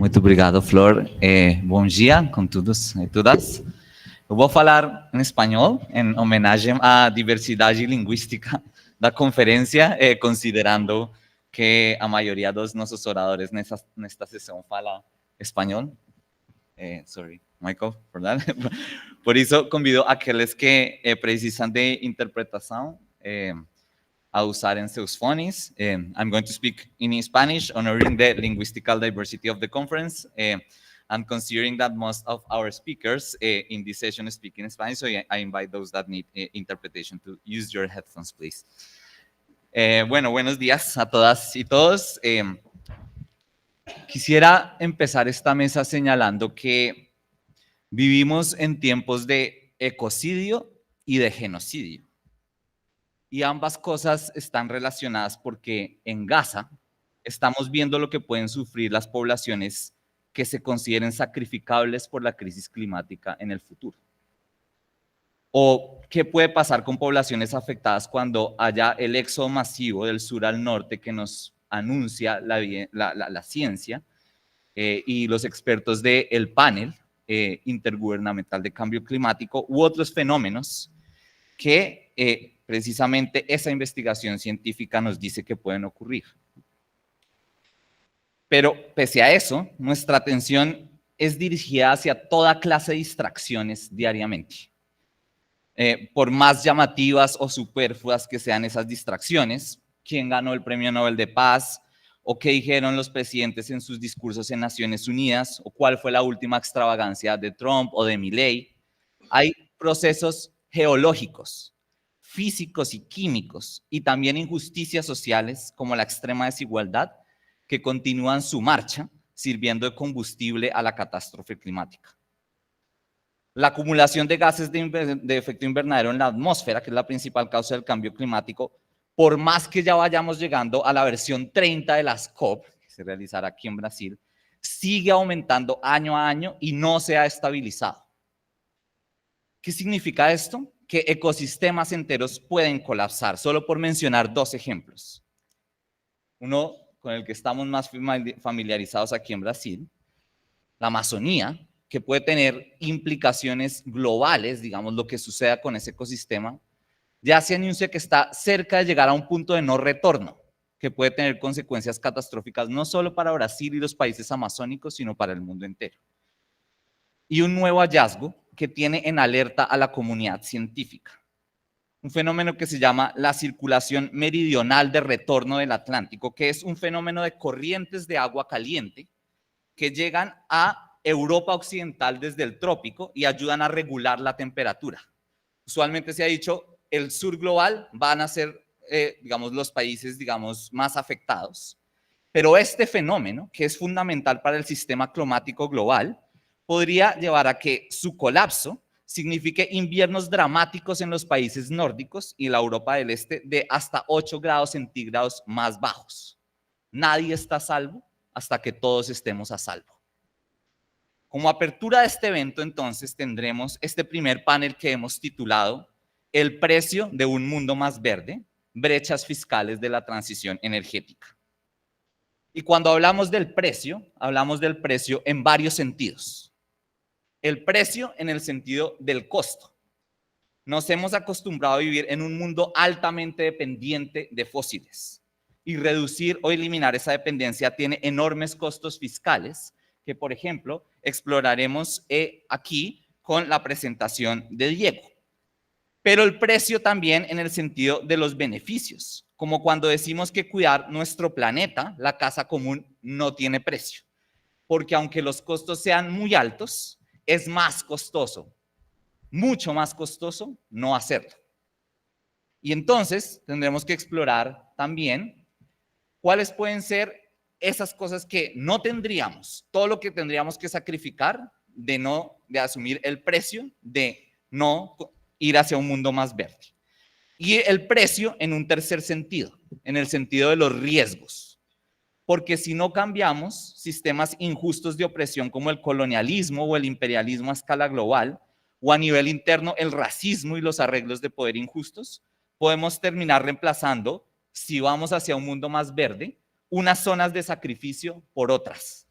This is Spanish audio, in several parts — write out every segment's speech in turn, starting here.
Muito obrigado, Flor. Bom dia com todos e todas. Eu vou falar em espanhol, em homenagem à diversidade linguística da conferência, considerando que a maioria dos nossos oradores nesta sessão fala espanhol. Sorry, Michael, for that. Por isso, convido aqueles que precisam de interpretação a usar em seus fones. I'm going to speak in Spanish, honoring the linguistical diversity of the conference, and considering that most of our speakers in this session speak in Spanish, so I invite those that need interpretation to use your headphones, please. Bueno, buenos días a todas y todos. Quisiera empezar esta mesa señalando que vivimos en tiempos de ecocidio y de genocidio. Y ambas cosas están relacionadas porque en Gaza estamos viendo lo que pueden sufrir las poblaciones que se consideren sacrificables por la crisis climática en el futuro. O qué puede pasar con poblaciones afectadas cuando haya el éxodo masivo del sur al norte que nos anuncia la ciencia y los expertos del panel intergubernamental de cambio climático u otros fenómenos que precisamente esa investigación científica nos dice que pueden ocurrir. Pero pese a eso, nuestra atención es dirigida hacia toda clase de distracciones diariamente. Por más llamativas o superfluas que sean esas distracciones, quién ganó el Premio Nobel de Paz, o qué dijeron los presidentes en sus discursos en Naciones Unidas, o cuál fue la última extravagancia de Trump o de Milei, hay procesos geológicos, físicos y químicos, y también injusticias sociales como la extrema desigualdad, que continúan su marcha sirviendo de combustible a la catástrofe climática. La acumulación de gases de efecto invernadero en la atmósfera, que es la principal causa del cambio climático, por más que ya vayamos llegando a la versión 30 de las COP, que se realizará aquí en Brasil, sigue aumentando año a año y no se ha estabilizado. ¿Qué significa esto? Que ecosistemas enteros pueden colapsar, solo por mencionar dos ejemplos. Uno con el que estamos más familiarizados aquí en Brasil, la Amazonía, que puede tener implicaciones globales, digamos, lo que suceda con ese ecosistema, ya se anuncia que está cerca de llegar a un punto de no retorno, que puede tener consecuencias catastróficas no solo para Brasil y los países amazónicos, sino para el mundo entero. Y un nuevo hallazgo que tiene en alerta a la comunidad científica. Un fenómeno que se llama la circulación meridional de retorno del Atlántico, que es un fenómeno de corrientes de agua caliente que llegan a Europa Occidental desde el trópico y ayudan a regular la temperatura. Usualmente se ha dicho, el sur global van a ser, digamos, los países, digamos, más afectados. Pero este fenómeno, que es fundamental para el sistema climático global, podría llevar a que su colapso signifique inviernos dramáticos en los países nórdicos y la Europa del Este de hasta 8 grados centígrados más bajos. Nadie está a salvo hasta que todos estemos a salvo. Como apertura de este evento, entonces, tendremos este primer panel que hemos titulado El precio de un mundo más verde, brechas fiscales de la transición energética. Y cuando hablamos del precio en varios sentidos. El precio en el sentido del costo. Nos hemos acostumbrado a vivir en un mundo altamente dependiente de fósiles y reducir o eliminar esa dependencia tiene enormes costos fiscales que, por ejemplo, exploraremos aquí con la presentación de Diego. Pero el precio también en el sentido de los beneficios, como cuando decimos que cuidar nuestro planeta, la casa común, no tiene precio, porque aunque los costos sean muy altos, es más costoso, mucho más costoso no hacerlo. Y entonces tendremos que explorar también cuáles pueden ser esas cosas que no tendríamos, todo lo que tendríamos que sacrificar de asumir el precio de no ir hacia un mundo más verde. Y el precio en un tercer sentido, en el sentido de los riesgos. Porque si no cambiamos sistemas injustos de opresión como el colonialismo o el imperialismo a escala global, o a nivel interno el racismo y los arreglos de poder injustos, podemos terminar reemplazando, si vamos hacia un mundo más verde, unas zonas de sacrificio por otras.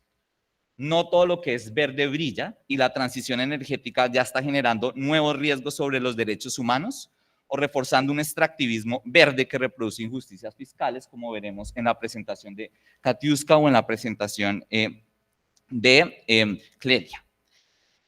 No todo lo que es verde brilla y la transición energética ya está generando nuevos riesgos sobre los derechos humanos o reforzando un extractivismo verde que reproduce injusticias fiscales, como veremos en la presentación de Katiuska o en la presentación de Clelia.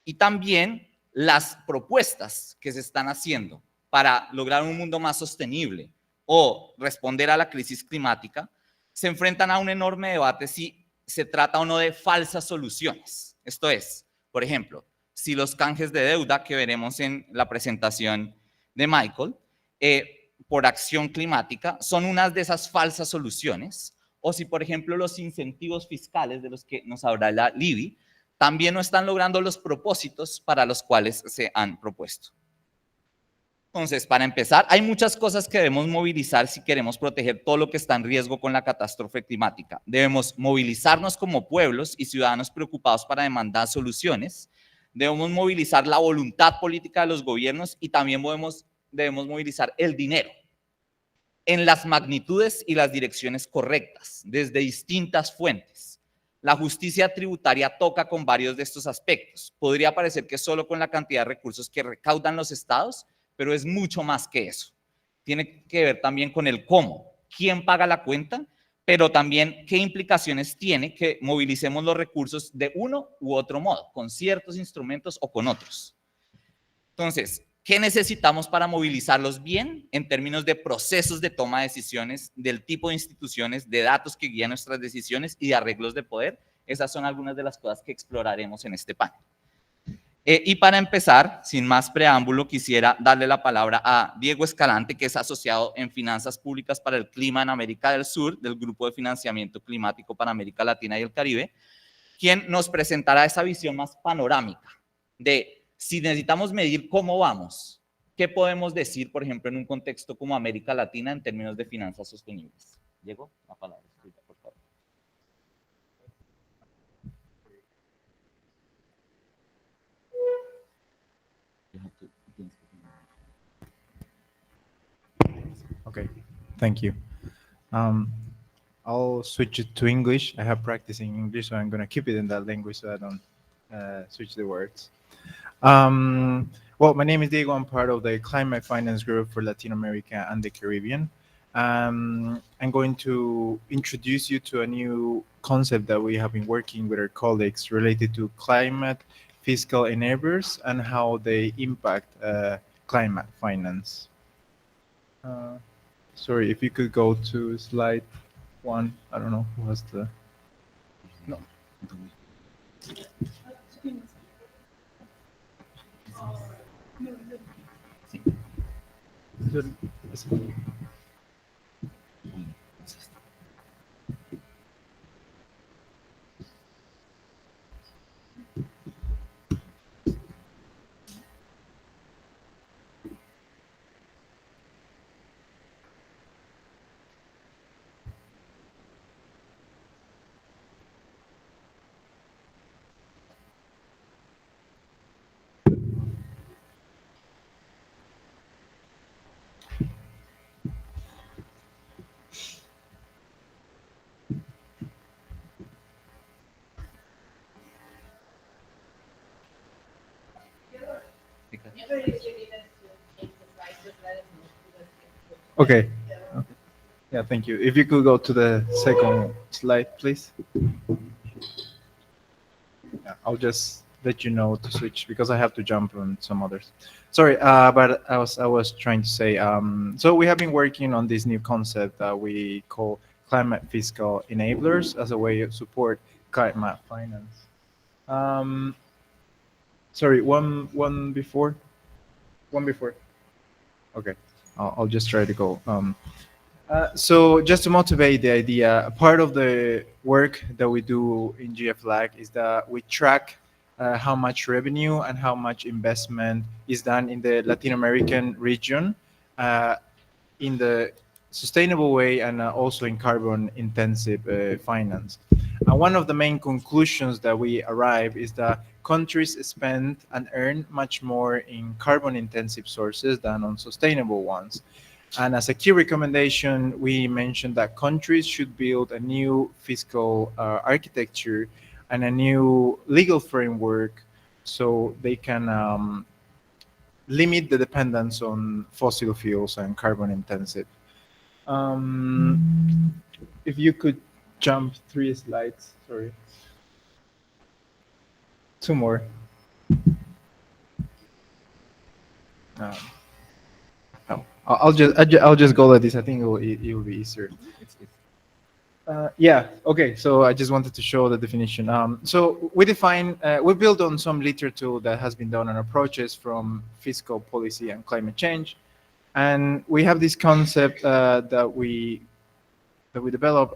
Y también las propuestas que se están haciendo para lograr un mundo más sostenible o responder a la crisis climática se enfrentan a un enorme debate si se trata o no de falsas soluciones. Esto es, por ejemplo, si los canjes de deuda que veremos en la presentación de Michael por acción climática son unas de esas falsas soluciones, o si, por ejemplo, los incentivos fiscales de los que nos habla la Libby también no están logrando los propósitos para los cuales se han propuesto. Entonces, para empezar, hay muchas cosas que debemos movilizar si queremos proteger todo lo que está en riesgo con la catástrofe climática. Debemos movilizarnos como pueblos y ciudadanos preocupados para demandar soluciones. Debemos movilizar la voluntad política de los gobiernos y también debemos movilizar el dinero en las magnitudes y las direcciones correctas, desde distintas fuentes. La justicia tributaria toca con varios de estos aspectos. Podría parecer que solo con la cantidad de recursos que recaudan los estados, pero es mucho más que eso. Tiene que ver también con el cómo, quién paga la cuenta, pero también qué implicaciones tiene que movilicemos los recursos de uno u otro modo, con ciertos instrumentos o con otros. Entonces, ¿qué necesitamos para movilizarlos bien en términos de procesos de toma de decisiones, del tipo de instituciones, de datos que guían nuestras decisiones y de arreglos de poder? Esas son algunas de las cosas que exploraremos en este panel. Y para empezar, sin más preámbulo, quisiera darle la palabra a Diego Escalante, que es asociado en Finanzas Públicas para el Clima en América del Sur, del Grupo de Financiamiento Climático para América Latina y el Caribe, quien nos presentará esa visión más panorámica de si necesitamos medir cómo vamos, ¿qué podemos decir, por ejemplo, en un contexto como América Latina en términos de finanzas sostenibles? Diego, la palabra es tuya, por favor. Okay, thank you. I'll switch it to English. I have practiced in English, so I'm going to keep it in that language so I don't switch the words. Well, my name is Diego. I'm part of the Climate Finance Group for Latin America and the Caribbean. I'm going to introduce you to a new concept that we have been working with our colleagues related to climate fiscal enablers and how they impact climate finance. Sorry, if you could go to slide 1. I don't know who has the... No. Okay. Yeah, thank you. If you could go to the second slide, please. Yeah, I'll just let you know to switch because I have to jump on some others. Sorry, but I was trying to say. So we have been working on this new concept that we call climate fiscal enablers as a way to support climate finance. Sorry, one before. Okay, I'll just try to go. So just to motivate the idea, part of the work that we do in GFLAG is that we track how much revenue and how much investment is done in the Latin American region in the sustainable way and also in carbon intensive finance. And one of the main conclusions that we arrive is that countries spend and earn much more in carbon intensive sources than on sustainable ones. And as a key recommendation, we mentioned that countries should build a new fiscal architecture and a new legal framework so they can limit the dependence on fossil fuels and carbon intensive. If you could jump 3 slides, sorry. 2 more. Um, oh, I'll just go like this. I think it will be easier. Yeah. Okay. So I just wanted to show the definition. So we define, we build on some literature that has been done on approaches from fiscal policy and climate change, and we have this concept that we develop,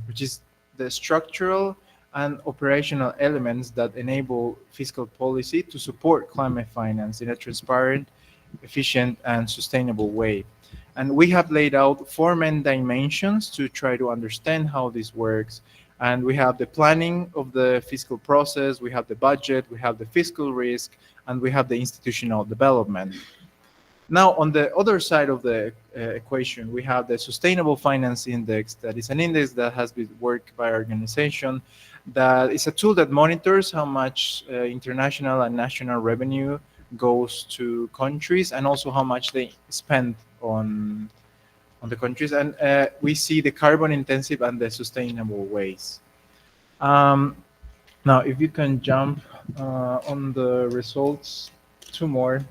which is the structural and operational elements that enable fiscal policy to support climate finance in a transparent, efficient, and sustainable way. And we have laid out 4 main dimensions to try to understand how this works. And we have the planning of the fiscal process, we have the budget, we have the fiscal risk, and we have the institutional development. Now, on the other side of the equation, we have the Sustainable Finance Index. That is an index that has been worked by our organization. That is a tool that monitors how much international and national revenue goes to countries, and also how much they spend on the countries. And we see the carbon intensive and the sustainable ways. Now, if you can jump on the results, 2 more.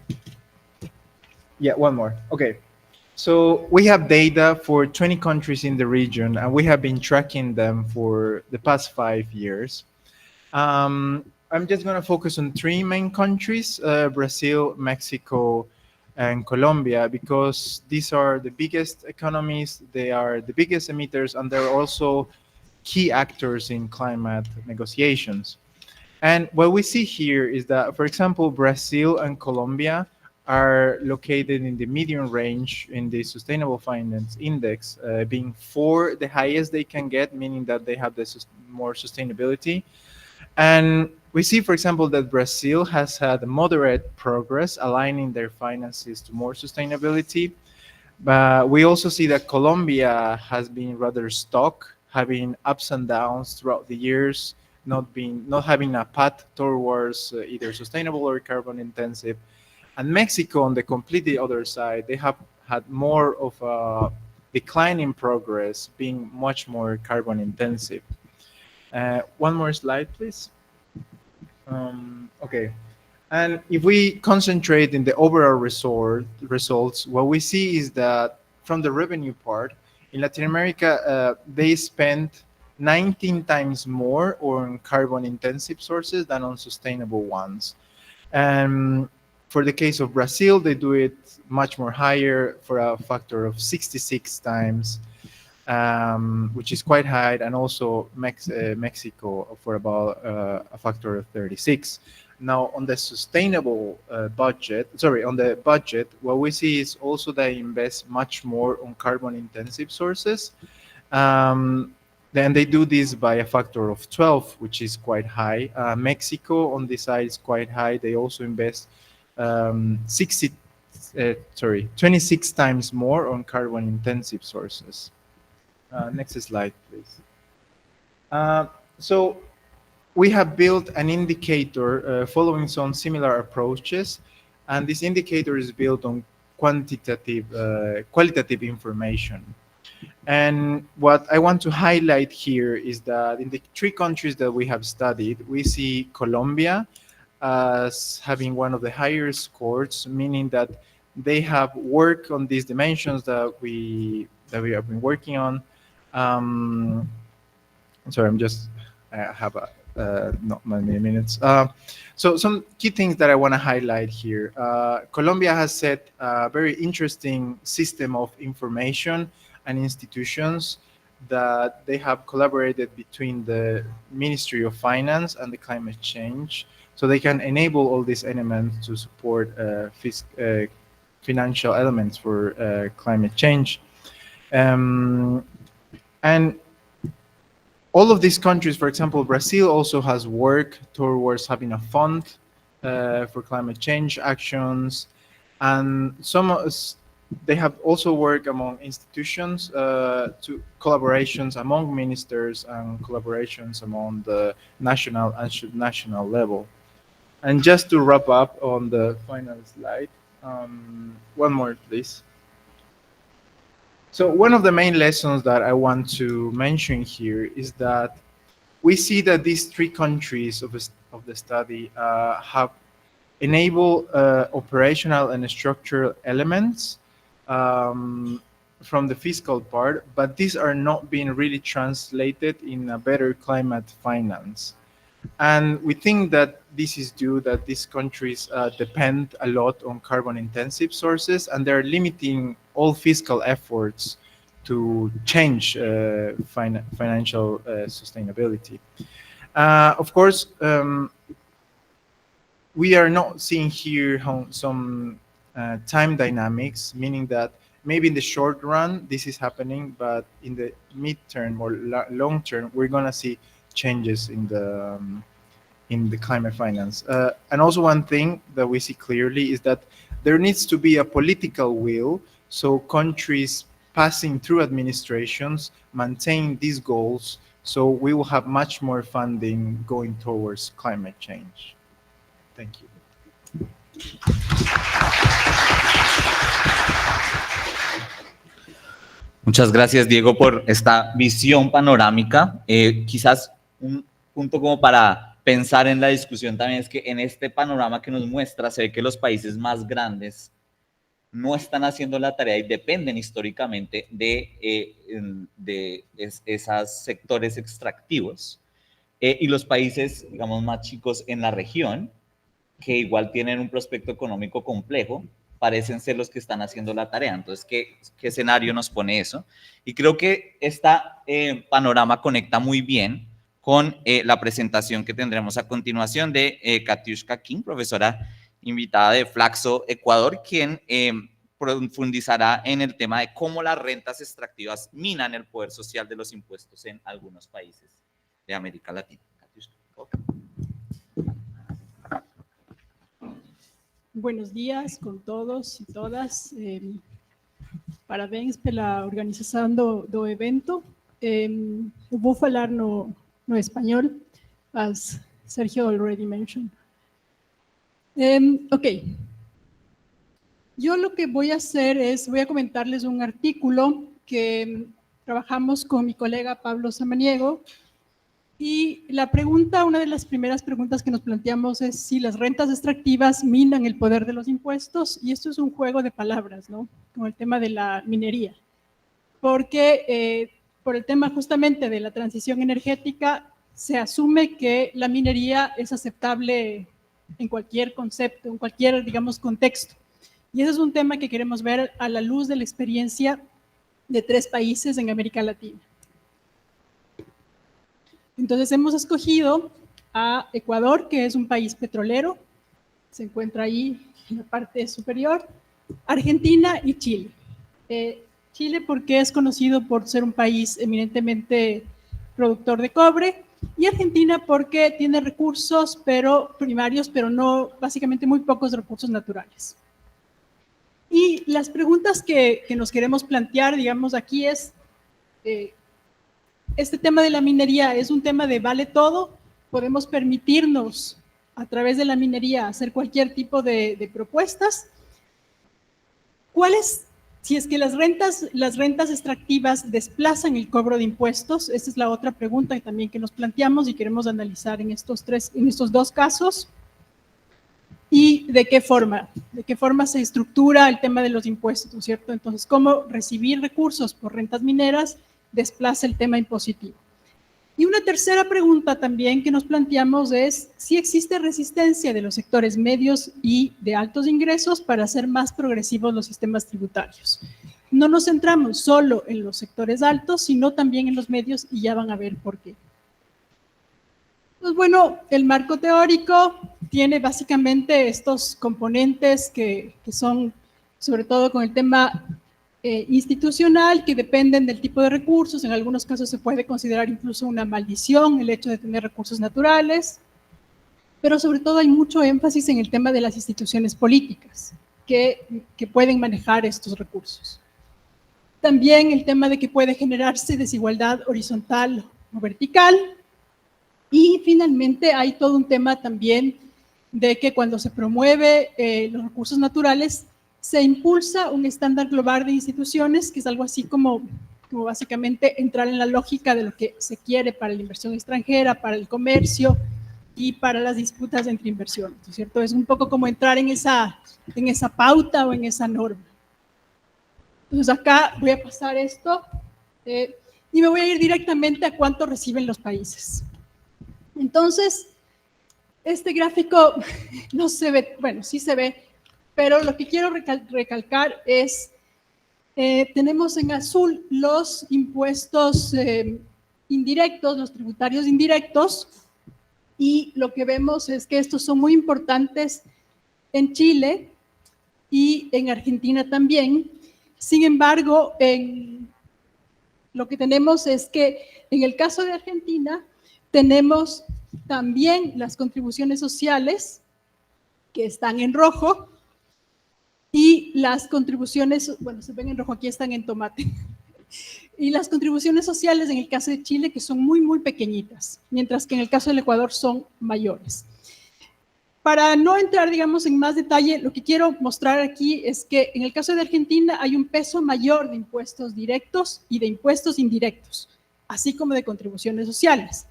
Yeah, 1 more. Okay. So we have data for 20 countries in the region, and we have been tracking them for the past 5 years. I'm just going to focus on 3 main countries, Brazil, Mexico, and Colombia, because these are the biggest economies, they are the biggest emitters, and they're also key actors in climate negotiations. And what we see here is that, for example, Brazil and Colombia are located in the medium range in the Sustainable Finance Index, being 4 the highest they can get, meaning that they have more sustainability. And we see, for example, that Brazil has had moderate progress aligning their finances to more sustainability. But we also see that Colombia has been rather stuck, having ups and downs throughout the years, not having a path towards either sustainable or carbon intensive. And Mexico, on the completely other side, they have had more of a decline in progress, being much more carbon intensive. 1 more slide, please. Okay. And if we concentrate in the overall results, what we see is that from the revenue part, in Latin America, they spent 19 times more on carbon intensive sources than on sustainable ones. And for the case of Brazil, they do it much more higher, for a factor of 66 times, which is quite high, and also Mexico for about a factor of 36. Now, on the sustainable budget, what we see is also they invest much more on carbon intensive sources. Then they do this by a factor of 12, which is quite high. Mexico on this side is quite high. They also invest 26 times more on carbon intensive sources. Next slide, please. So we have built an indicator following some similar approaches, and this indicator is built on qualitative information. And what I want to highlight here is that in the 3 countries that we have studied, we see Colombia as having one of the higher scores, meaning that they have worked on these dimensions that we have been working on. Sorry, I have not many minutes. So some key things that I want to highlight here. Colombia has set a very interesting system of information and institutions that they have collaborated between the Ministry of Finance and the climate change, so they can enable all these elements to support financial elements for climate change. And all of these countries, for example, Brazil also has worked towards having a fund for climate change actions, and They have also worked among institutions to collaborations among ministers and collaborations among the national and subnational level. And just to wrap up on the final slide, one more, please. So one of the main lessons that I want to mention here is that we see that these three countries of the study have enabled operational and structural elements from the fiscal part, but these are not being really translated in a better climate finance. And we think that this is due that these countries depend a lot on carbon intensive sources, and they're limiting all fiscal efforts to change financial sustainability. Of course, we are not seeing here some time dynamics, meaning that maybe in the short run this is happening, but in the midterm or long term, we're gonna see changes in the climate finance. And also one thing that we see clearly is that there needs to be a political will, so countries passing through administrations maintain these goals, so we will have much more funding going towards climate change. Thank you. Muchas gracias, Diego, por esta visión panorámica. Quizás un punto como para pensar en la discusión también es que en este panorama que nos muestra se ve que los países más grandes no están haciendo la tarea y dependen históricamente de esos sectores extractivos. Y los países, digamos, más chicos en la región, que igual tienen un prospecto económico complejo, parecen ser los que están haciendo la tarea. Entonces, ¿qué escenario nos pone eso? Y creo que este panorama conecta muy bien con la presentación que tendremos a continuación de Katiuska King, profesora invitada de Flaxo, Ecuador, quien profundizará en el tema de cómo las rentas extractivas minan el poder social de los impuestos en algunos países de América Latina. Buenos días con todos e todas. Parabéns pela organização do evento. Eu vou falar no espanhol, as Sergio already mentioned. Ok. Yo lo que voy a hacer es, voy a comentarles un artículo que trabajamos con mi colega Pablo Samaniego. Y la pregunta, una de las primeras preguntas que nos planteamos es si las rentas extractivas minan el poder de los impuestos, y esto es un juego de palabras, ¿no? Con el tema de la minería. Porque por el tema justamente de la transición energética, se asume que la minería es aceptable en cualquier concepto, en cualquier, digamos, contexto. Y ese es un tema que queremos ver a la luz de la experiencia de 3 países en América Latina. Entonces hemos escogido a Ecuador, que es un país petrolero, se encuentra ahí en la parte superior, Argentina y Chile. Chile porque es conocido por ser un país eminentemente productor de cobre, y Argentina porque tiene recursos primarios, pero no, básicamente muy pocos recursos naturales. Y las preguntas que nos queremos plantear, digamos, aquí es... este tema de la minería es un tema de vale todo, podemos permitirnos a través de la minería hacer cualquier tipo de propuestas. ¿Cuáles, si es que las rentas extractivas desplazan el cobro de impuestos? Esa es la otra pregunta también que nos planteamos y queremos analizar en estos 2 casos. ¿Y de qué forma? ¿De qué forma se estructura el tema de los impuestos, ¿cierto? Entonces, ¿cómo recibir recursos por rentas mineras desplaza el tema impositivo? Y una tercera pregunta también que nos planteamos es si existe resistencia de los sectores medios y de altos ingresos para hacer más progresivos los sistemas tributarios. No nos centramos solo en los sectores altos, sino también en los medios, y ya van a ver por qué. Pues bueno, el marco teórico tiene básicamente estos componentes que son sobre todo con el tema institucional, que dependen del tipo de recursos. En algunos casos se puede considerar incluso una maldición el hecho de tener recursos naturales, pero sobre todo hay mucho énfasis en el tema de las instituciones políticas. que pueden manejar estos recursos. También el tema de que puede generarse desigualdad horizontal o vertical. Y finalmente hay todo un tema también de que cuando se promueve los recursos naturales, se impulsa un estándar global de instituciones, que es algo así como básicamente entrar en la lógica de lo que se quiere para la inversión extranjera, para el comercio y para las disputas entre inversiones, ¿no es cierto? Es un poco como entrar en esa pauta o en esa norma. Entonces acá voy a pasar esto y me voy a ir directamente a cuánto reciben los países. Entonces, este gráfico no se ve, bueno, sí se ve, pero lo que quiero recalcar es, tenemos en azul los impuestos indirectos, los tributarios indirectos, y lo que vemos es que estos son muy importantes en Chile y en Argentina también. Sin embargo, lo que tenemos es que en el caso de Argentina tenemos también las contribuciones sociales que están en rojo y las contribuciones, bueno, se ven en rojo, aquí están en tomate. Y las contribuciones sociales en el caso de Chile que son muy, muy pequeñitas, mientras que en el caso del Ecuador son mayores. Para no entrar, digamos, en más detalle, lo que quiero mostrar aquí es que en el caso de Argentina hay un peso mayor de impuestos directos y de impuestos indirectos, así como de contribuciones sociales.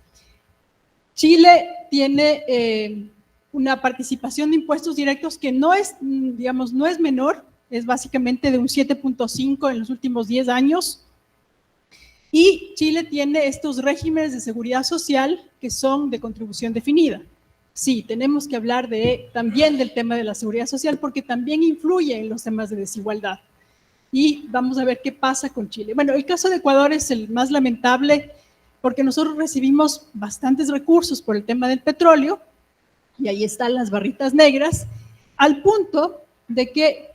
Chile tiene una participación de impuestos directos que no es, digamos, no es menor, es básicamente de un 7.5 en los últimos 10 años. Y Chile tiene estos regímenes de seguridad social que son de contribución definida. Sí, tenemos que hablar también del tema de la seguridad social porque también influye en los temas de desigualdad. Y vamos a ver qué pasa con Chile. Bueno, el caso de Ecuador es el más lamentable porque nosotros recibimos bastantes recursos por el tema del petróleo, y ahí están las barritas negras, al punto de que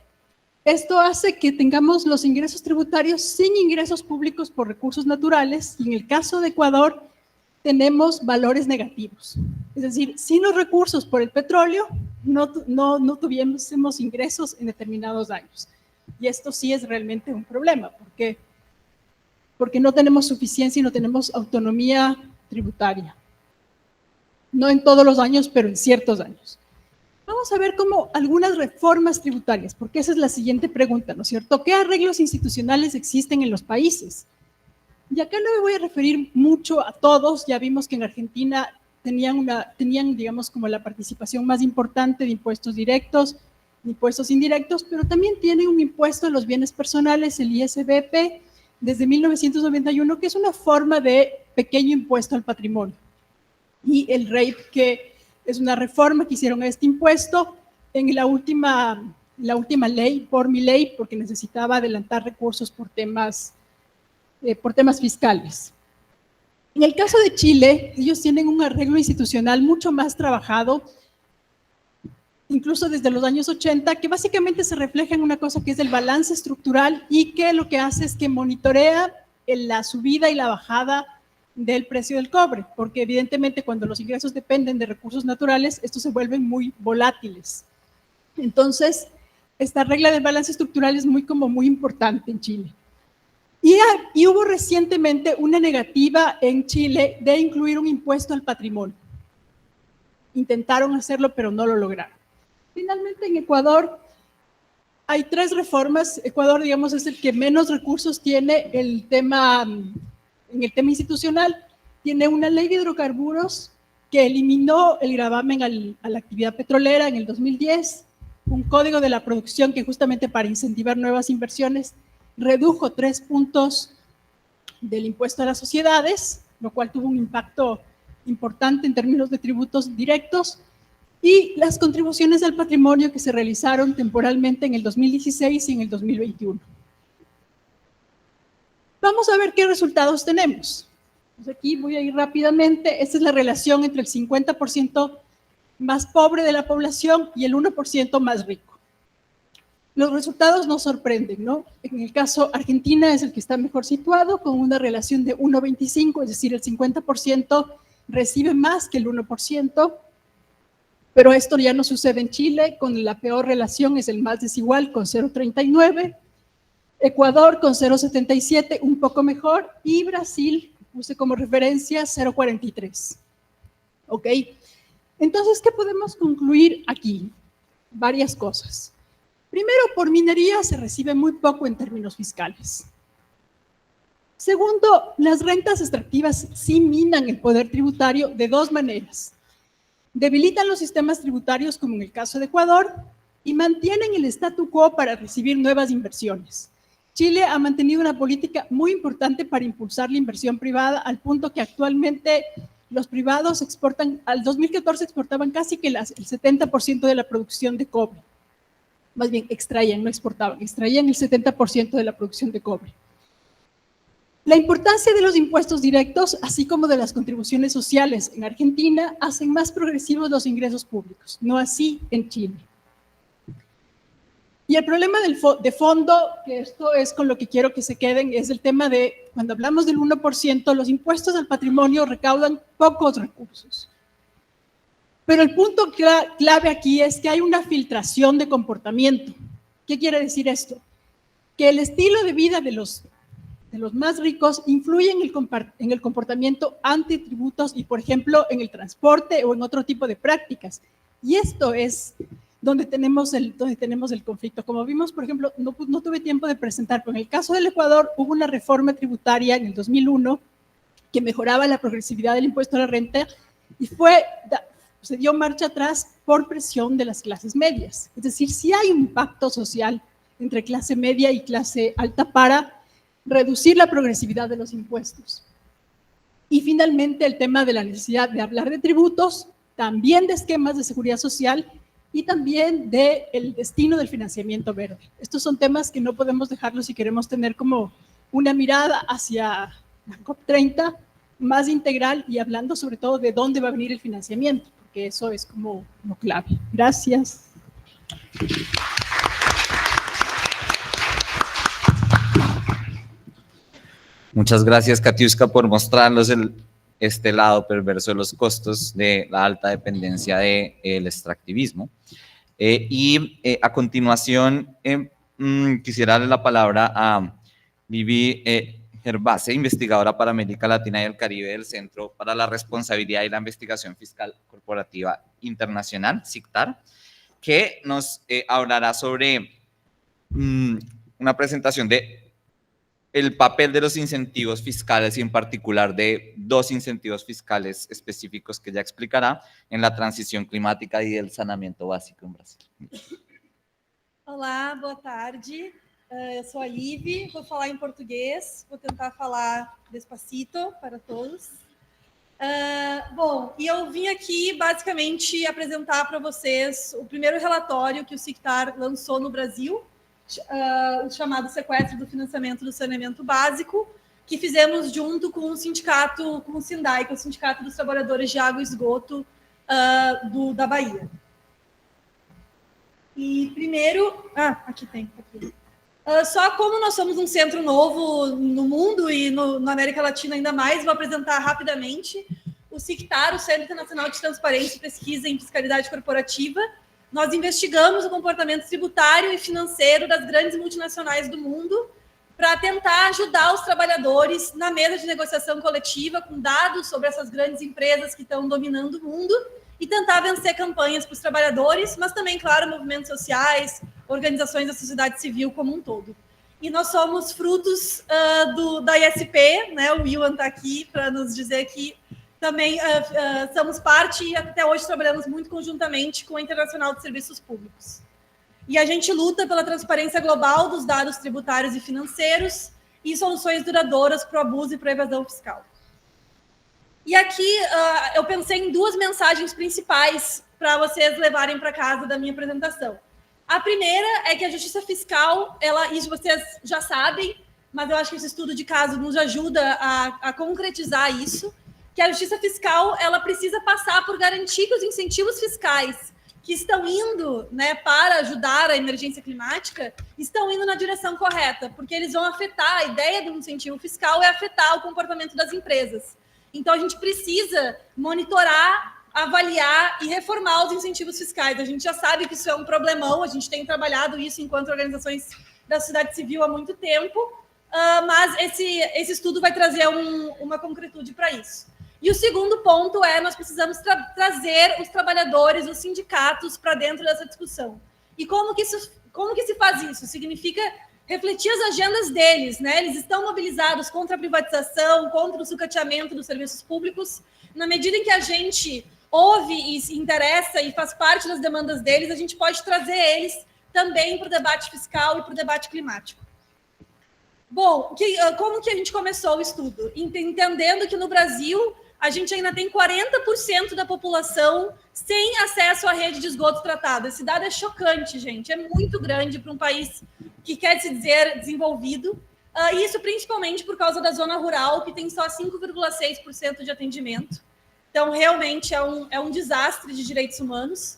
esto hace que tengamos los ingresos tributarios sin ingresos públicos por recursos naturales, y en el caso de Ecuador tenemos valores negativos. Es decir, sin los recursos por el petróleo no tuviésemos ingresos en determinados años. Y esto sí es realmente un problema, porque no tenemos suficiencia y no tenemos autonomía tributaria. No en todos los años, pero en ciertos años. Vamos a ver cómo algunas reformas tributarias, porque esa es la siguiente pregunta, ¿no es cierto? ¿Qué arreglos institucionales existen en los países? Y acá no me voy a referir mucho a todos, ya vimos que en Argentina tenían, digamos, como la participación más importante de impuestos directos, de impuestos indirectos, pero también tienen un impuesto a los bienes personales, el ISBP, desde 1991, que es una forma de pequeño impuesto al patrimonio. Y el REIT, que es una reforma que hicieron a este impuesto en la última ley, por mi ley, porque necesitaba adelantar recursos por temas fiscales. En el caso de Chile, ellos tienen un arreglo institucional mucho más trabajado, incluso desde los años 80, que básicamente se refleja en una cosa que es el balance estructural y que lo que hace es que monitorea la subida y la bajada del precio del cobre, porque evidentemente cuando los ingresos dependen de recursos naturales, estos se vuelven muy volátiles. Entonces, esta regla del balance estructural es muy importante en Chile. Y hubo recientemente una negativa en Chile de incluir un impuesto al patrimonio. Intentaron hacerlo, pero no lo lograron. Finalmente, en Ecuador hay 3 reformas. Ecuador, digamos, es el que menos recursos tiene en el tema institucional. Tiene una ley de hidrocarburos que eliminó el gravamen a la actividad petrolera en el 2010, un código de la producción que justamente para incentivar nuevas inversiones redujo 3 puntos del impuesto a las sociedades, lo cual tuvo un impacto importante en términos de tributos directos, y las contribuciones al patrimonio que se realizaron temporalmente en el 2016 y en el 2021. Vamos a ver qué resultados tenemos. Pues aquí voy a ir rápidamente. Esta es la relación entre el 50% más pobre de la población y el 1% más rico. Los resultados nos sorprenden, ¿no? En el caso Argentina es el que está mejor situado, con una relación de 1,25, es decir, el 50% recibe más que el 1%. Pero esto ya no sucede en Chile, con la peor relación es el más desigual, con 0,39, Ecuador con 0,77, un poco mejor, y Brasil, puse como referencia, 0,43. ¿Ok? Entonces, ¿qué podemos concluir aquí? Varias cosas. Primero, por minería se recibe muy poco en términos fiscales. Segundo, las rentas extractivas sí minan el poder tributario de dos maneras. Debilitan los sistemas tributarios, como en el caso de Ecuador, y mantienen el statu quo para recibir nuevas inversiones. Chile ha mantenido una política muy importante para impulsar la inversión privada, al punto que actualmente los privados exportan, al 2014 exportaban casi que el 70% de la producción de cobre. Más bien extraían, no exportaban, extraían el 70% de la producción de cobre. La importancia de los impuestos directos, así como de las contribuciones sociales en Argentina, hacen más progresivos los ingresos públicos, no así en Chile. Y el problema de fondo, que esto es con lo que quiero que se queden, es el tema de, cuando hablamos del 1%, los impuestos al patrimonio recaudan pocos recursos. Pero el punto clave aquí es que hay una filtración de comportamiento. ¿Qué quiere decir esto? Que el estilo de vida de los más ricos influye en el comportamiento antitributos y, por ejemplo, en el transporte o en otro tipo de prácticas. Y esto es donde tenemos el conflicto. Como vimos, por ejemplo, no tuve tiempo de presentar, pero en el caso del Ecuador hubo una reforma tributaria en el 2001 que mejoraba la progresividad del impuesto a la renta y se dio marcha atrás por presión de las clases medias. Es decir, sí hay un pacto social entre clase media y clase alta para reducir la progresividad de los impuestos. Y finalmente el tema de la necesidad de hablar de tributos, también de esquemas de seguridad social y también del destino del financiamiento verde. Estos son temas que no podemos dejarlos si queremos tener como una mirada hacia la COP30 más integral y hablando sobre todo de dónde va a venir el financiamiento, porque eso es como clave. Gracias. Muchas gracias, Katiuska, por mostrarnos este lado perverso de los costos de la alta dependencia del extractivismo. A continuación, quisiera darle la palabra a Vivi Gervase, investigadora para América Latina y el Caribe del Centro para la Responsabilidad y la Investigación Fiscal Corporativa Internacional, CICTAR, que nos hablará sobre una presentación de el papel de los incentivos fiscales y en particular de dos incentivos fiscales específicos que ya explicará en la transición climática y el saneamiento básico en Brasil. Olá, boa tarde. Eu sou a Ive, vou falar em português, vou tentar falar despacito para todos. Bom, e eu vim aqui basicamente apresentar para vocês o primeiro relatório que o CICTAR lançou no Brasil, o chamado Sequestro do Financiamento do Saneamento Básico, que fizemos junto com o sindicato, com o SINDAI, que é o Sindicato dos Trabalhadores de Água e Esgoto da Bahia. E primeiro... aqui tem. Aqui. Só como nós somos um centro novo no mundo e na América Latina ainda mais, vou apresentar rapidamente o CICTAR, o Centro Internacional de Transparência e Pesquisa em Fiscalidade Corporativa. Nós investigamos o comportamento tributário e financeiro das grandes multinacionais do mundo para tentar ajudar os trabalhadores na mesa de negociação coletiva com dados sobre essas grandes empresas que estão dominando o mundo e tentar vencer campanhas para os trabalhadores, mas também, claro, movimentos sociais, organizações da sociedade civil como um todo. E nós somos frutos da ISP, né? O Iwan está aqui para nos dizer que também somos parte e até hoje trabalhamos muito conjuntamente com a Internacional de Serviços Públicos. E a gente luta pela transparência global dos dados tributários e financeiros e soluções duradouras para o abuso e para a evasão fiscal. E aqui eu pensei em duas mensagens principais para vocês levarem para casa da minha apresentação. A primeira é que a justiça fiscal, isso vocês já sabem, mas eu acho que esse estudo de caso nos ajuda a concretizar isso, que a justiça fiscal ela precisa passar por garantir que os incentivos fiscais que estão indo, né, para ajudar a emergência climática estão indo na direção correta, porque eles vão afetar, a ideia do incentivo fiscal é afetar o comportamento das empresas. Então, a gente precisa monitorar avaliar e reformar os incentivos fiscais. A gente já sabe que isso é um problemão, a gente tem trabalhado isso enquanto organizações da sociedade civil há muito tempo, mas esse estudo vai trazer uma concretude para isso. E o segundo ponto é, nós precisamos trazer os trabalhadores, os sindicatos para dentro dessa discussão. E como que se faz isso? Significa refletir as agendas deles, né? Eles estão mobilizados contra a privatização, contra o sucateamento dos serviços públicos. Na medida em que a gente ouve e se interessa e faz parte das demandas deles, a gente pode trazer eles também para o debate fiscal e para o debate climático. Bom, como que a gente começou o estudo? Entendendo que no Brasil a gente ainda tem 40% da população sem acesso à rede de esgoto tratado. Esse dado é chocante, gente. É muito grande para um país que quer se dizer desenvolvido. Isso principalmente por causa da zona rural, que tem só 5,6% de atendimento. Então, realmente, é um desastre de direitos humanos.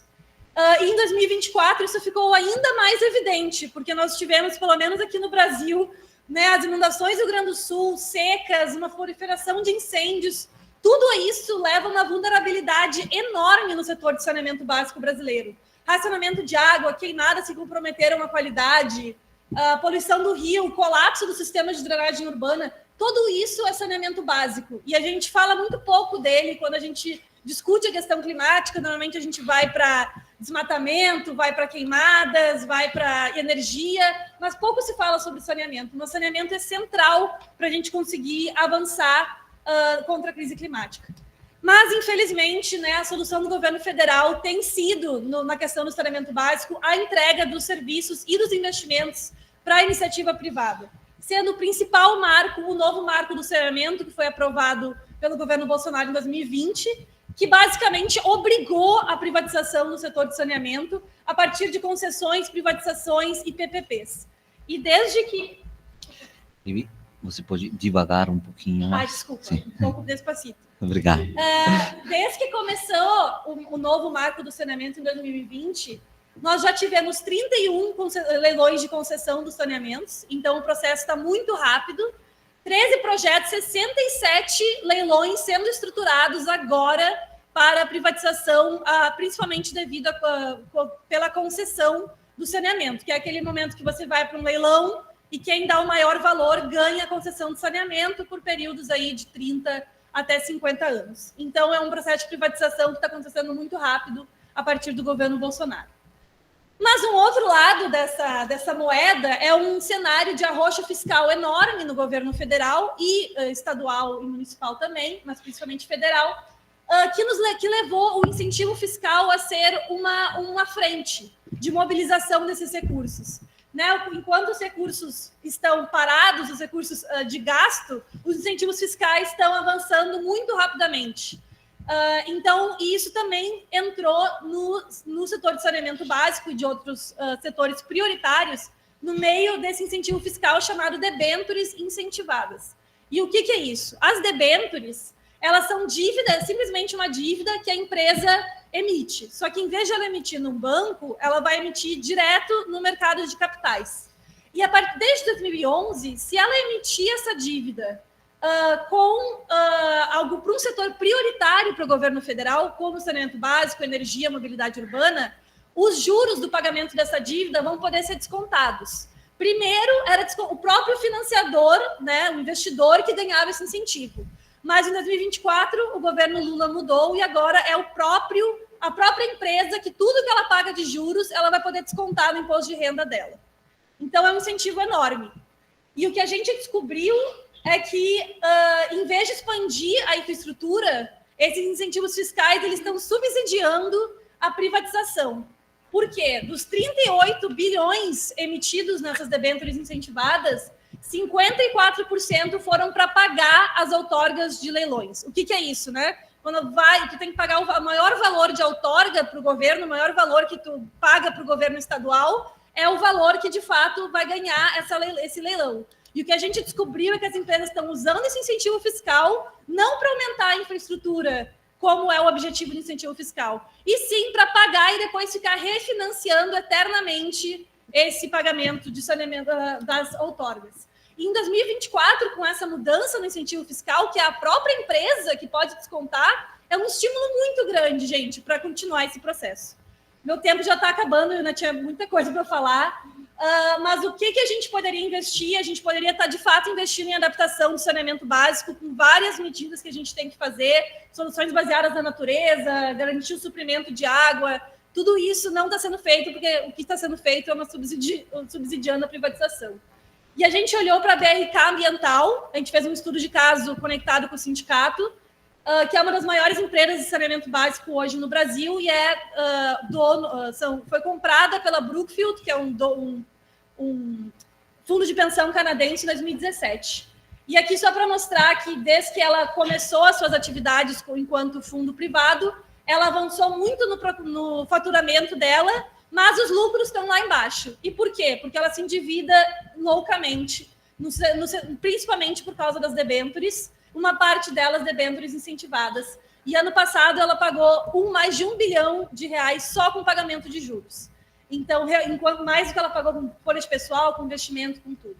E em 2024, isso ficou ainda mais evidente, porque nós tivemos, pelo menos aqui no Brasil, né, as inundações do Rio Grande do Sul, secas, uma proliferação de incêndios. Tudo isso leva a uma vulnerabilidade enorme no setor de saneamento básico brasileiro. Racionamento de água, queimadas que comprometeram a qualidade, a poluição do rio, colapso do sistema de drenagem urbana, tudo isso é saneamento básico. E a gente fala muito pouco dele quando a gente discute a questão climática. Normalmente a gente vai para desmatamento, vai para queimadas, vai para energia, mas pouco se fala sobre saneamento. O saneamento é central para a gente conseguir avançar contra a crise climática. Mas, infelizmente, né, a solução do governo federal tem sido, na questão do saneamento básico, a entrega dos serviços e dos investimentos para a iniciativa privada, sendo o principal marco, o novo marco do saneamento, que foi aprovado pelo governo Bolsonaro em 2020, que basicamente obrigou a privatização no setor de saneamento a partir de concessões, privatizações e PPPs. E desde que... Você pode devagar um pouquinho mais? Desculpa, Sim. um pouco despacito. Obrigado. Desde que começou o novo marco do saneamento em 2020, nós já tivemos 31 leilões de concessão dos saneamentos, então o processo está muito rápido. 13 projetos, 67 leilões sendo estruturados agora para a privatização, principalmente devido pela concessão do saneamento, que é aquele momento que você vai para um leilão e quem dá o maior valor ganha a concessão de saneamento por períodos aí de 30 até 50 anos. Então, é um processo de privatização que está acontecendo muito rápido a partir do governo Bolsonaro. Mas um outro lado dessa moeda é um cenário de arroxo fiscal enorme no governo federal e estadual e municipal também, mas principalmente federal, que levou o incentivo fiscal a ser uma frente de mobilização desses recursos. Né? Enquanto os recursos estão parados, os recursos de gasto, os incentivos fiscais estão avançando muito rapidamente. Então, isso também entrou no setor de saneamento básico e de outros setores prioritários no meio desse incentivo fiscal chamado debêntures incentivadas. E o que é isso? As debêntures, elas são dívidas, simplesmente uma dívida que a empresa emite. Só que, em vez de ela emitir num banco, ela vai emitir direto no mercado de capitais. E, desde 2011, se ela emitir essa dívida com algo para um setor prioritário para o governo federal, como saneamento básico, energia, mobilidade urbana, os juros do pagamento dessa dívida vão poder ser descontados. Primeiro, era o próprio financiador, né, o investidor, que ganhava esse incentivo. Mas em 2024, o governo Lula mudou e agora é a própria empresa que tudo que ela paga de juros, ela vai poder descontar no imposto de renda dela. Então, é um incentivo enorme. E o que a gente descobriu é que, em vez de expandir a infraestrutura, esses incentivos fiscais eles estão subsidiando a privatização. Por quê? Dos 38 bilhões emitidos nessas debêntures incentivadas, 54% foram para pagar as outorgas de leilões. O que é isso, né? Quando tu tem que pagar o maior valor de outorga para o governo, o maior valor que tu paga para o governo estadual é o valor que, de fato, vai ganhar esse leilão. E o que a gente descobriu é que as empresas estão usando esse incentivo fiscal não para aumentar a infraestrutura, como é o objetivo do incentivo fiscal, e sim para pagar e depois ficar refinanciando eternamente esse pagamento de saneamento das outorgas. E em 2024, com essa mudança no incentivo fiscal, que é a própria empresa que pode descontar, é um estímulo muito grande, gente, para continuar esse processo. Meu tempo já está acabando, eu ainda tinha muita coisa para falar, mas o que a gente poderia investir? A gente poderia estar, de fato, investindo em adaptação do saneamento básico, com várias medidas que a gente tem que fazer, soluções baseadas na natureza, garantir o suprimento de água. Tudo isso não está sendo feito, porque o que está sendo feito é uma subsidiando a privatização. E a gente olhou para a BRK Ambiental, a gente fez um estudo de caso conectado com o sindicato, que é uma das maiores empresas de saneamento básico hoje no Brasil e foi comprada pela Brookfield, que é um fundo de pensão canadense, em 2017. E aqui só para mostrar que desde que ela começou as suas atividades enquanto fundo privado, ela avançou muito no faturamento dela, mas os lucros estão lá embaixo. E por quê? Porque ela se endivida loucamente, principalmente por causa das debêntures, uma parte delas debêntures incentivadas. E ano passado ela pagou mais de R$1 bilhão só com pagamento de juros. Então, enquanto mais do que ela pagou com folha de pessoal, com investimento, com tudo.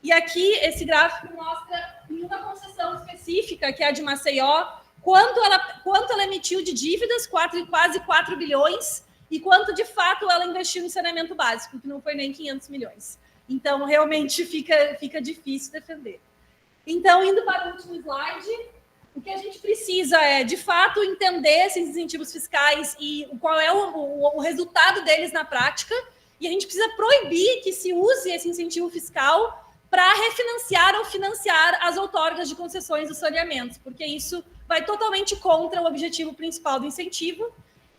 E aqui, esse gráfico mostra, em uma concessão específica, que é a de Maceió, quanto ela emitiu de dívidas, quase 4 bilhões, e quanto, de fato, ela investiu em saneamento básico, que não foi nem 500 milhões. Então, realmente, fica difícil defender. Então, indo para o último slide, o que a gente precisa é, de fato, entender esses incentivos fiscais e qual é o resultado deles na prática, e a gente precisa proibir que se use esse incentivo fiscal para refinanciar ou financiar as outorgas de concessões dos saneamentos, porque isso vai totalmente contra o objetivo principal do incentivo.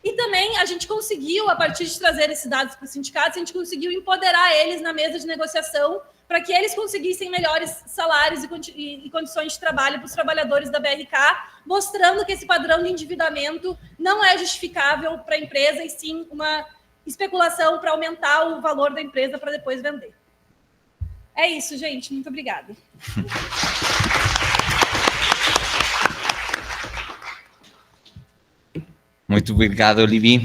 E também a gente conseguiu, a partir de trazer esses dados para os sindicatos, a gente conseguiu empoderar eles na mesa de negociação para que eles conseguissem melhores salários e condições de trabalho para os trabalhadores da BRK, mostrando que esse padrão de endividamento não é justificável para a empresa, e sim uma especulação para aumentar o valor da empresa para depois vender. É isso, gente. Muito obrigada. Muy obrigado, Libby.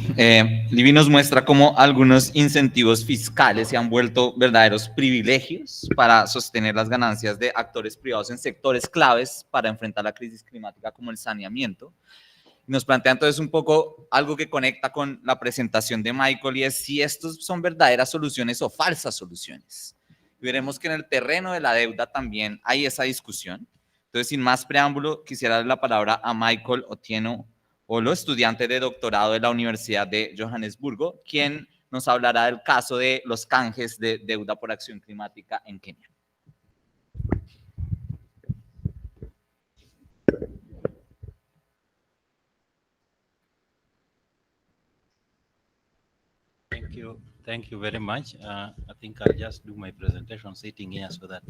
Libby nos muestra cómo algunos incentivos fiscales se han vuelto verdaderos privilegios para sostener las ganancias de actores privados en sectores claves para enfrentar la crisis climática como el saneamiento. Nos plantea entonces un poco algo que conecta con la presentación de Michael, y es si estos son verdaderas soluciones o falsas soluciones. Y veremos que en el terreno de la deuda también hay esa discusión. Entonces, sin más preámbulo, quisiera dar la palabra a Michael Otieno Olo, estudiante de doctorado de la Universidad de Johannesburgo, quien nos hablará del caso de los canjes de deuda por acción climática en Kenia. Thank you very much. I think I'll just do my presentation sitting here so that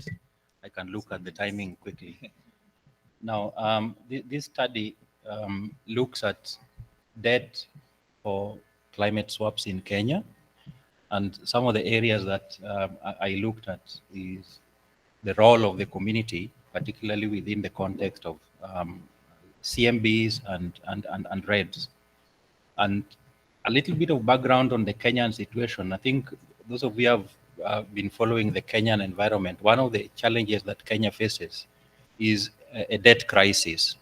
I can look at the timing quickly. Now, this study looks at debt for climate swaps in Kenya. And some of the areas that I looked at is the role of the community, particularly within the context of CMBs and REDs. And a little bit of background on the Kenyan situation. I think those of you have been following the Kenyan environment. One of the challenges that Kenya faces is a debt crisis.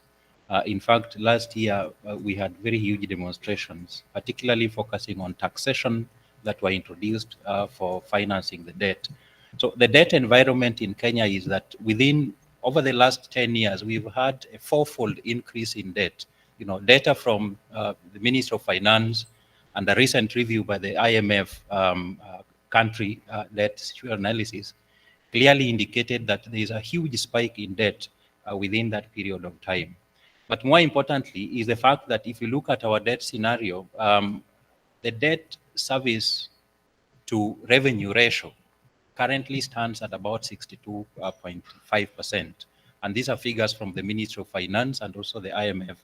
In fact, last year, we had very huge demonstrations, particularly focusing on taxation that were introduced for financing the debt. So the debt environment in Kenya is that over the last 10 years, we've had a fourfold increase in debt. You know, data from the Ministry of Finance and a recent review by the IMF country debt situation analysis clearly indicated that there is a huge spike in debt within that period of time. But more importantly is the fact that if you look at our debt scenario, the debt service to revenue ratio currently stands at about 62.5%. And these are figures from the Ministry of Finance and also the IMF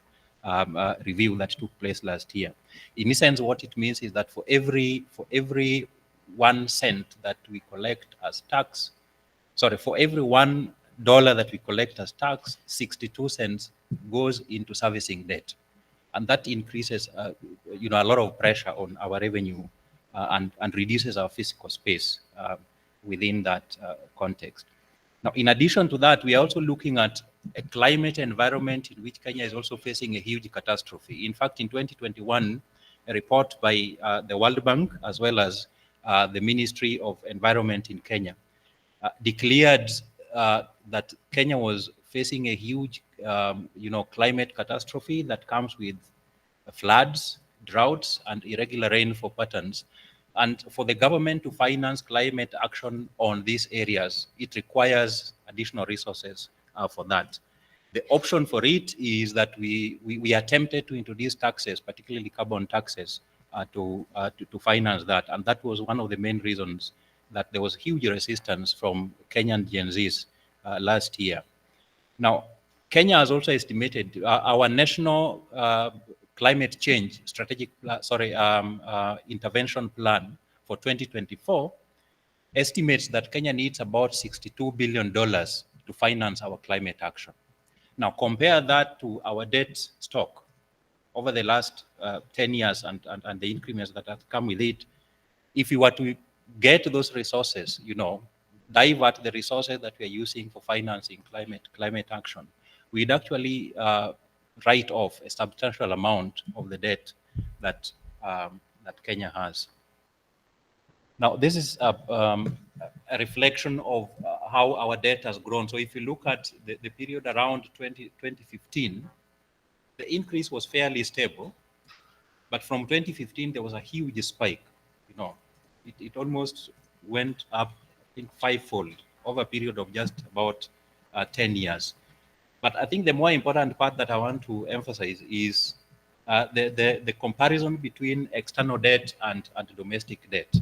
review that took place last year. In essence, what it means is that for every 1 cent that we collect as tax, for every $1 that we collect as tax, 62 cents goes into servicing debt. And that increases a lot of pressure on our revenue and reduces our fiscal space within that context. Now, in addition to that, we are also looking at a climate environment in which Kenya is also facing a huge catastrophe. In fact, in 2021, a report by the World Bank as well as the Ministry of Environment in Kenya declared that Kenya was facing a huge, climate catastrophe that comes with floods, droughts, and irregular rainfall patterns. And for the government to finance climate action on these areas, it requires additional resources for that. The option for it is that we are tempted to introduce taxes, particularly carbon taxes, to finance that. And that was one of the main reasons that there was huge resistance from Kenyan Gen Zs last year. Now, Kenya has also estimated our national climate change strategic, intervention plan for 2024 estimates that Kenya needs about $62 billion to finance our climate action. Now, compare that to our debt stock over the last 10 years and the increments that have come with it. If you were to get those resources, divert the resources that we are using for financing climate action, we'd actually write off a substantial amount of the debt that Kenya has. Now, this is a reflection of how our debt has grown. So if you look at the period around 2015, the increase was fairly stable. But from 2015, there was a huge spike. It almost went up, I think, fivefold over a period of just about 10 years. But I think the more important part that I want to emphasize is the comparison between external debt and domestic debt.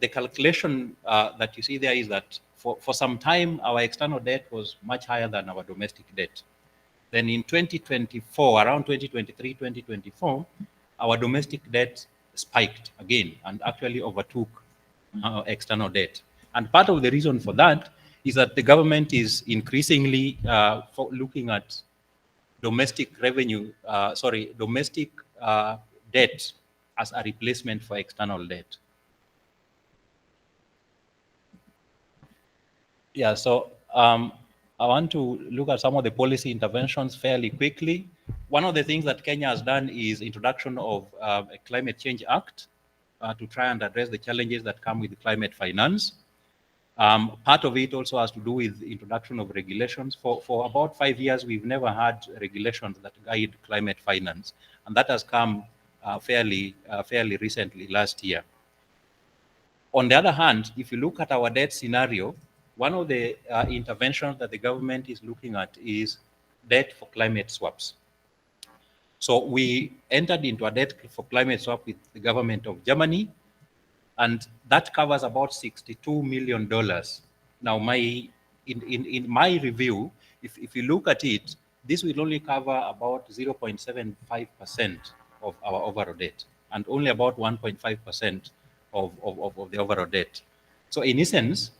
The calculation that you see there is that for some time, our external debt was much higher than our domestic debt. Then in 2024, around 2023, 2024, our domestic debt spiked again and actually overtook external debt. And part of the reason for that is that the government is increasingly looking at domestic debt as a replacement for external debt. Yeah, so I want to look at some of the policy interventions fairly quickly. One of the things that Kenya has done is introduction of a Climate Change Act to try and address the challenges that come with climate finance. Part of it also has to do with the introduction of regulations. For about 5 years, we've never had regulations that guide climate finance, and that has come fairly recently, last year. On the other hand, if you look at our debt scenario, one of the interventions that the government is looking at is debt for climate swaps. So we entered into a debt for climate swap with the government of Germany, and that covers about $62 million. Now, in my review, if you look at it, this will only cover about 0.75% of our overall debt, and only about 1.5% of the overall debt. So in essence,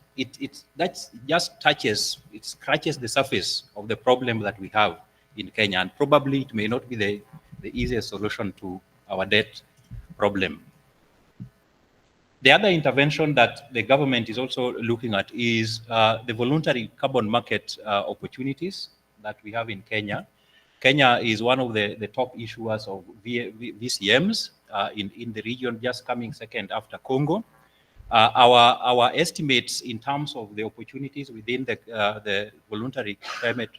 that just scratches the surface of the problem that we have in Kenya, and probably it may not be the easiest solution to our debt problem. The other intervention that the government is also looking at is the voluntary carbon market opportunities that we have in Kenya. Kenya is one of the top issuers of VCMs in the region, just coming second after Congo. Our estimates in terms of the opportunities within the voluntary climate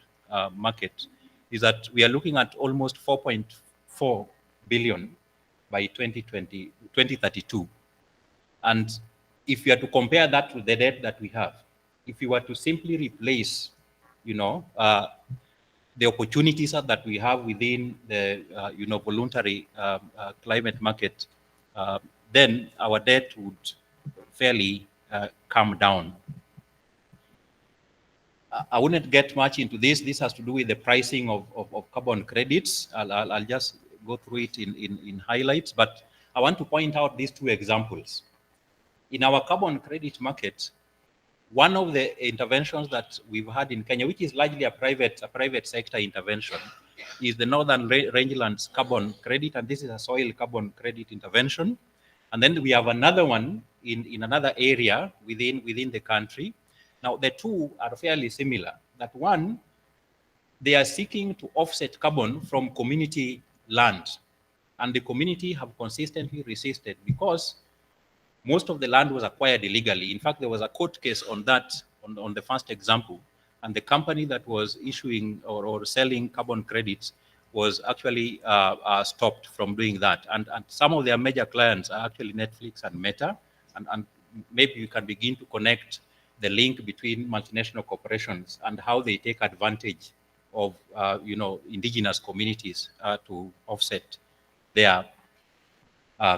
market is that we are looking at almost 4.4 billion by 2032. And if you are to compare that to the debt that we have, if you were to simply replace, the opportunities that we have within the, voluntary climate market, then our debt would fairly come down. I wouldn't get much into this. This has to do with the pricing of carbon credits. I'll just go through it in highlights, but I want to point out these two examples. In our carbon credit market, one of the interventions that we've had in Kenya, which is largely a private sector intervention, is the Northern Rangelands carbon credit, and this is a soil carbon credit intervention. And then we have another one in another area within the country. Now, the two are fairly similar. That one, they are seeking to offset carbon from community land. And the community have consistently resisted because most of the land was acquired illegally. In fact, there was a court case on that, on the first example, and the company that was issuing or selling carbon credits was actually stopped from doing that. And some of their major clients are actually Netflix and Meta, and maybe you can begin to connect the link between multinational corporations and how they take advantage of indigenous communities to offset their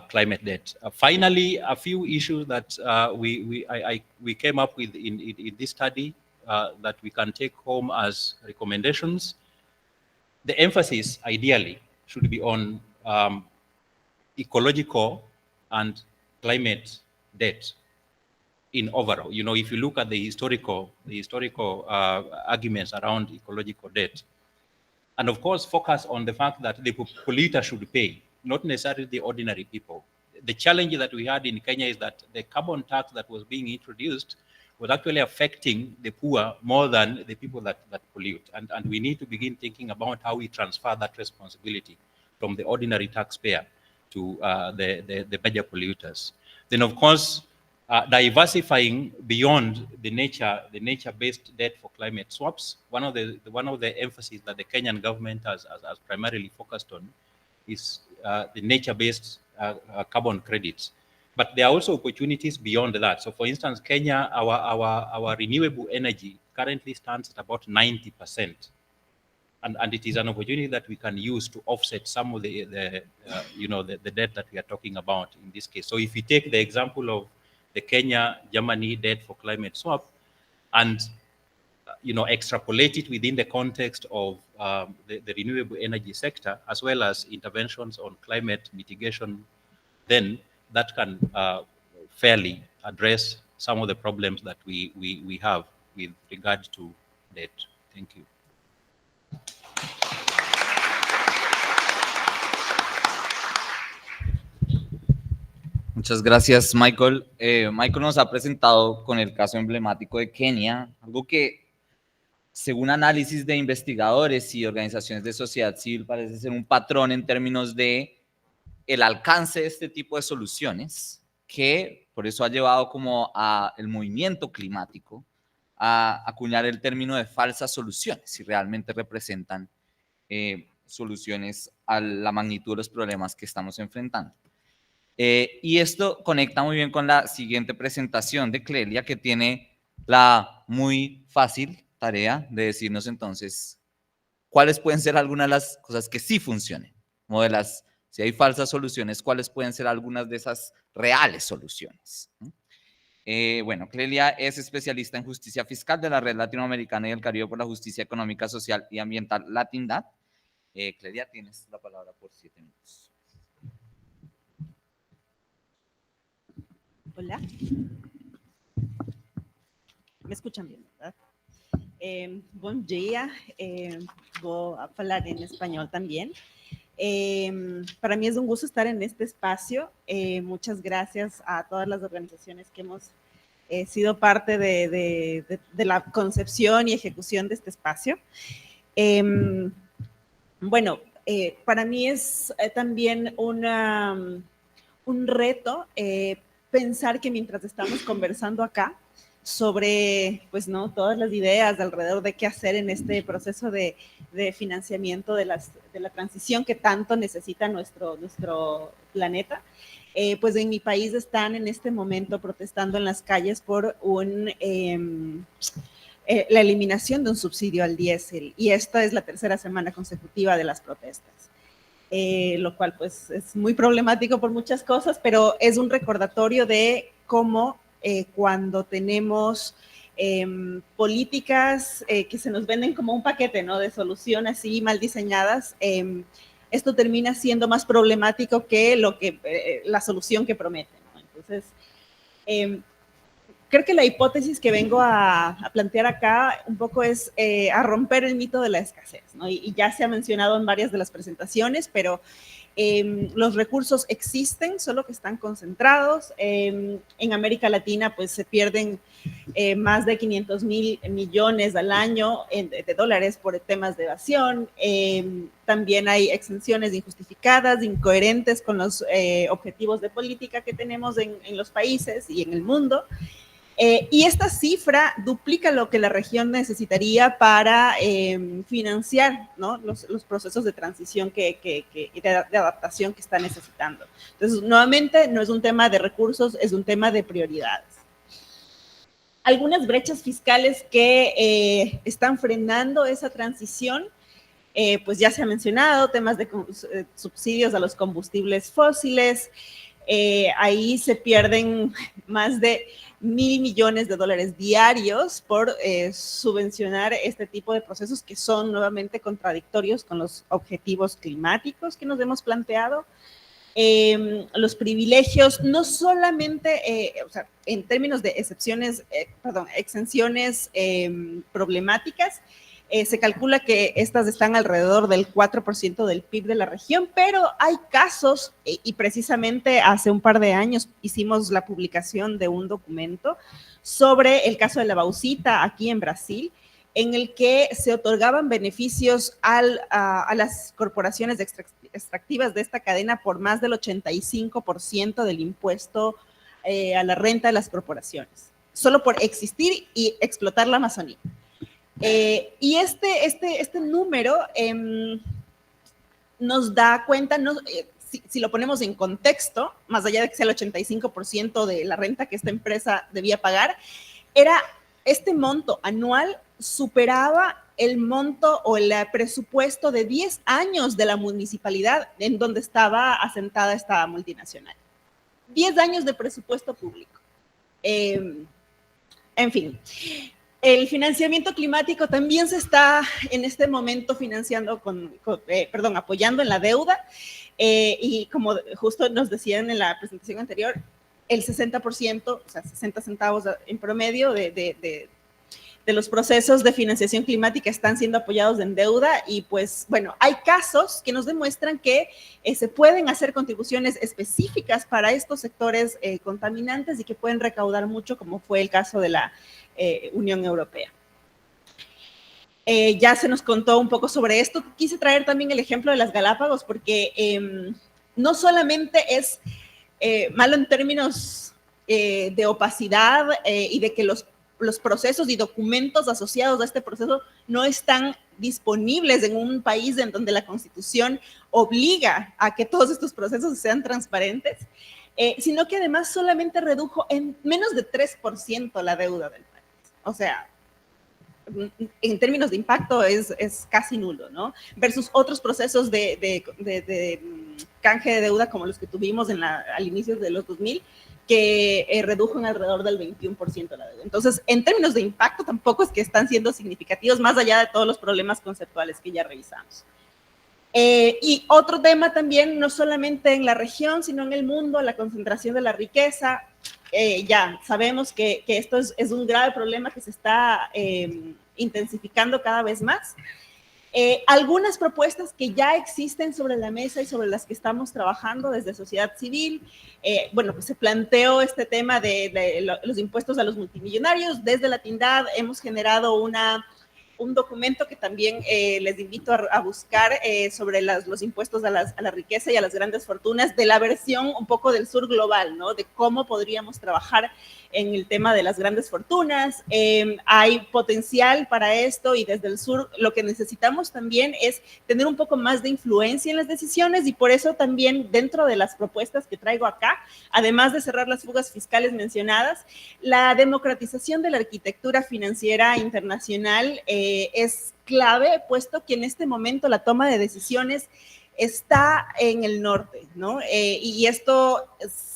climate debt. Finally, a few issues that we came up with in this study that we can take home as recommendations. The emphasis, ideally, should be on ecological and climate debt in overall. You know, if you look at the historical arguments around ecological debt, and of course, focus on the fact that the polluter should pay, not necessarily the ordinary people. The challenge that we had in Kenya is that the carbon tax that was being introduced was actually affecting the poor more than the people that pollute. And we need to begin thinking about how we transfer that responsibility from the ordinary taxpayer to the major polluters. Then, of course, diversifying beyond the nature-based debt for climate swaps. One of the emphases that the Kenyan government has primarily focused on is the nature-based carbon credits. But there are also opportunities beyond that. So, for instance, Kenya, our renewable energy currently stands at about 90%, and it is an opportunity that we can use to offset some of the debt that we are talking about in this case. So, if you take the example of the Kenya-Germany debt for climate swap, and extrapolate it within the context of the renewable energy sector, as well as interventions on climate mitigation, then that can fairly address some of the problems that we have with regard to debt. Thank you. Muchas gracias, Michael. Michael nos ha presentado con el caso emblemático de Kenia, algo que, según análisis de investigadores y organizaciones de sociedad civil, parece ser un patrón en términos de el alcance de este tipo de soluciones, que por eso ha llevado como a el movimiento climático a acuñar el término de falsas soluciones, si realmente representan soluciones a la magnitud de los problemas que estamos enfrentando. Y esto conecta muy bien con la siguiente presentación de Clelia, que tiene la muy fácil tarea de decirnos entonces cuáles pueden ser algunas de las cosas que sí funcionen, modelas. Si hay falsas soluciones, ¿cuáles pueden ser algunas de esas reales soluciones? Bueno, Clelia es especialista en justicia fiscal de la Red Latinoamericana y del Caribe por la Justicia Económica, Social y Ambiental, Latindad. Clelia, tienes la palabra por 7 minutos. Hola. Me escuchan bien, ¿verdad? Bom dia. Voy a hablar en español también. Para mí es un gusto estar en este espacio. Muchas gracias a todas las organizaciones que hemos sido parte de la concepción y ejecución de este espacio. Bueno, para mí es también un reto pensar que mientras estamos conversando acá sobre, pues, ¿no?, todas las ideas alrededor de qué hacer en este proceso de financiamiento de la transición que tanto necesita nuestro planeta, pues en mi país están en este momento protestando en las calles por la eliminación de un subsidio al diésel, y esta es la tercera semana consecutiva de las protestas. Lo cual pues es muy problemático por muchas cosas, pero es un recordatorio de cómo cuando tenemos políticas que se nos venden como un paquete, ¿no?, de solución así mal diseñadas, esto termina siendo más problemático que la solución que prometen, ¿no? Entonces, creo que la hipótesis que vengo a plantear acá un poco es a romper el mito de la escasez, ¿no? Y ya se ha mencionado en varias de las presentaciones, pero los recursos existen, solo que están concentrados. En América Latina, pues se pierden más de 500.000 millones al año de dólares por temas de evasión. También hay exenciones injustificadas, incoherentes con los objetivos de política que tenemos en los países y en el mundo. Y esta cifra duplica lo que la región necesitaría para financiar, ¿no?, los procesos de transición de adaptación que está necesitando. Entonces, nuevamente, no es un tema de recursos, es un tema de prioridades. Algunas brechas fiscales que están frenando esa transición, pues ya se ha mencionado, temas de subsidios a los combustibles fósiles. Ahí se pierden más de 1.000 millones de dólares diarios por subvencionar este tipo de procesos que son nuevamente contradictorios con los objetivos climáticos que nos hemos planteado. Los privilegios, no solamente, o sea, en términos de exenciones problemáticas, se calcula que estas están alrededor del 4% del PIB de la región, pero hay casos, y precisamente hace un par de años hicimos la publicación de un documento sobre el caso de la bauxita aquí en Brasil, en el que se otorgaban beneficios a las corporaciones extractivas de esta cadena por más del 85% del impuesto a la renta de las corporaciones, solo por existir y explotar la Amazonía. Y este número nos da cuenta, si lo ponemos en contexto, más allá de que sea el 85% de la renta que esta empresa debía pagar, este monto anual superaba el monto o el presupuesto de 10 años de la municipalidad en donde estaba asentada esta multinacional. 10 años de presupuesto público. En fin. El financiamiento climático también se está en este momento financiando apoyando en la deuda, y como justo nos decían en la presentación anterior, el 60%, o sea, 60 centavos en promedio de los procesos de financiación climática están siendo apoyados en deuda, y pues bueno, hay casos que nos demuestran que se pueden hacer contribuciones específicas para estos sectores contaminantes y que pueden recaudar mucho, como fue el caso de la Unión Europea. Ya se nos contó un poco sobre esto. Quise traer también el ejemplo de las Galápagos porque no solamente es malo en términos de opacidad y de que los procesos y documentos asociados a este proceso no están disponibles en un país en donde la Constitución obliga a que todos estos procesos sean transparentes, sino que además solamente redujo en menos de 3% la deuda del país. O sea, en términos de impacto es casi nulo, ¿no? Versus otros procesos de canje de deuda como los que tuvimos al inicio de los 2000, que redujo en alrededor del 21% la deuda. Entonces, en términos de impacto, tampoco es que están siendo significativos, más allá de todos los problemas conceptuales que ya revisamos. Y otro tema también, no solamente en la región, sino en el mundo, la concentración de la riqueza. Ya sabemos que esto es un grave problema que se está intensificando cada vez más. Algunas propuestas que ya existen sobre la mesa y sobre las que estamos trabajando desde sociedad civil, bueno, pues se planteó este tema de los impuestos a los multimillonarios. Desde la Tindad hemos generado un documento que también les invito a buscar sobre los impuestos a la riqueza y a las grandes fortunas, de la versión un poco del sur global, ¿no? De cómo podríamos trabajar en el tema de las grandes fortunas. Hay potencial para esto, y desde el sur lo que necesitamos también es tener un poco más de influencia en las decisiones, y por eso también dentro de las propuestas que traigo acá, además de cerrar las fugas fiscales mencionadas, la democratización de la arquitectura financiera internacional es clave, puesto que en este momento la toma de decisiones está en el norte, ¿no? Y esto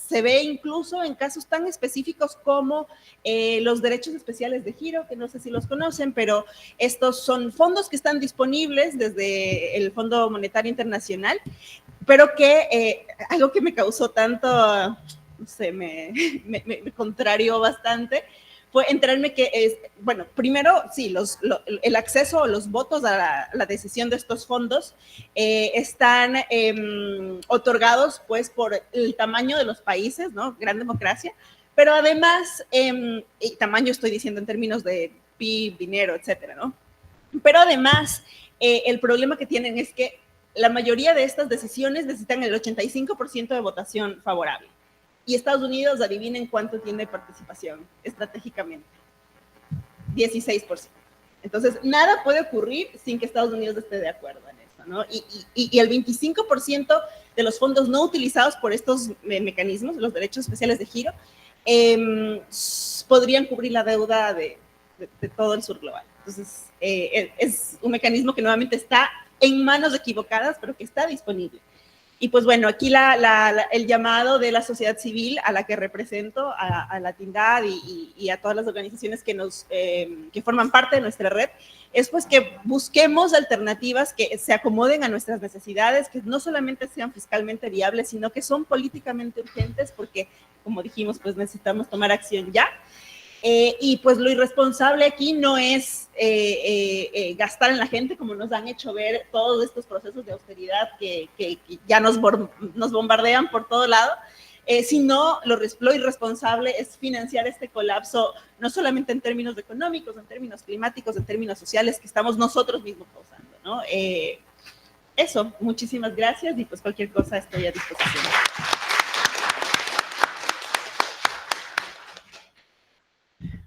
se ve incluso en casos tan específicos como los derechos especiales de giro, que no sé si los conocen, pero estos son fondos que están disponibles desde el Fondo Monetario Internacional, pero que algo que me causó tanto, no sé, me contrarió bastante, fue enterarme que, bueno, primero, sí, el acceso o los votos a la decisión de estos fondos están otorgados, pues, por el tamaño de los países, ¿no? Gran democracia, pero además, y tamaño estoy diciendo en términos de PIB, dinero, etcétera, ¿no? Pero además, el problema que tienen es que la mayoría de estas decisiones necesitan el 85% de votación favorable. Y Estados Unidos, adivinen cuánto tiene participación estratégicamente. 16%. Entonces, nada puede ocurrir sin que Estados Unidos esté de acuerdo en eso, ¿no? Y el 25% de los fondos no utilizados por estos mecanismos, los derechos especiales de giro, podrían cubrir la deuda de todo el sur global. Entonces, es un mecanismo que nuevamente está en manos equivocadas, pero que está disponible. Y pues bueno, aquí el llamado de la sociedad civil a la que represento, a la Tindad y a todas las organizaciones que forman parte de nuestra red, es pues que busquemos alternativas que se acomoden a nuestras necesidades, que no solamente sean fiscalmente viables, sino que son políticamente urgentes, porque como dijimos, pues necesitamos tomar acción ya. Y pues lo irresponsable aquí no es gastar en la gente, como nos han hecho ver todos estos procesos de austeridad que ya nos bombardean por todo lado, sino lo irresponsable es financiar este colapso, no solamente en términos económicos, en términos climáticos, en términos sociales, que estamos nosotros mismos causando, ¿no? Eso, muchísimas gracias y pues cualquier cosa estoy a disposición.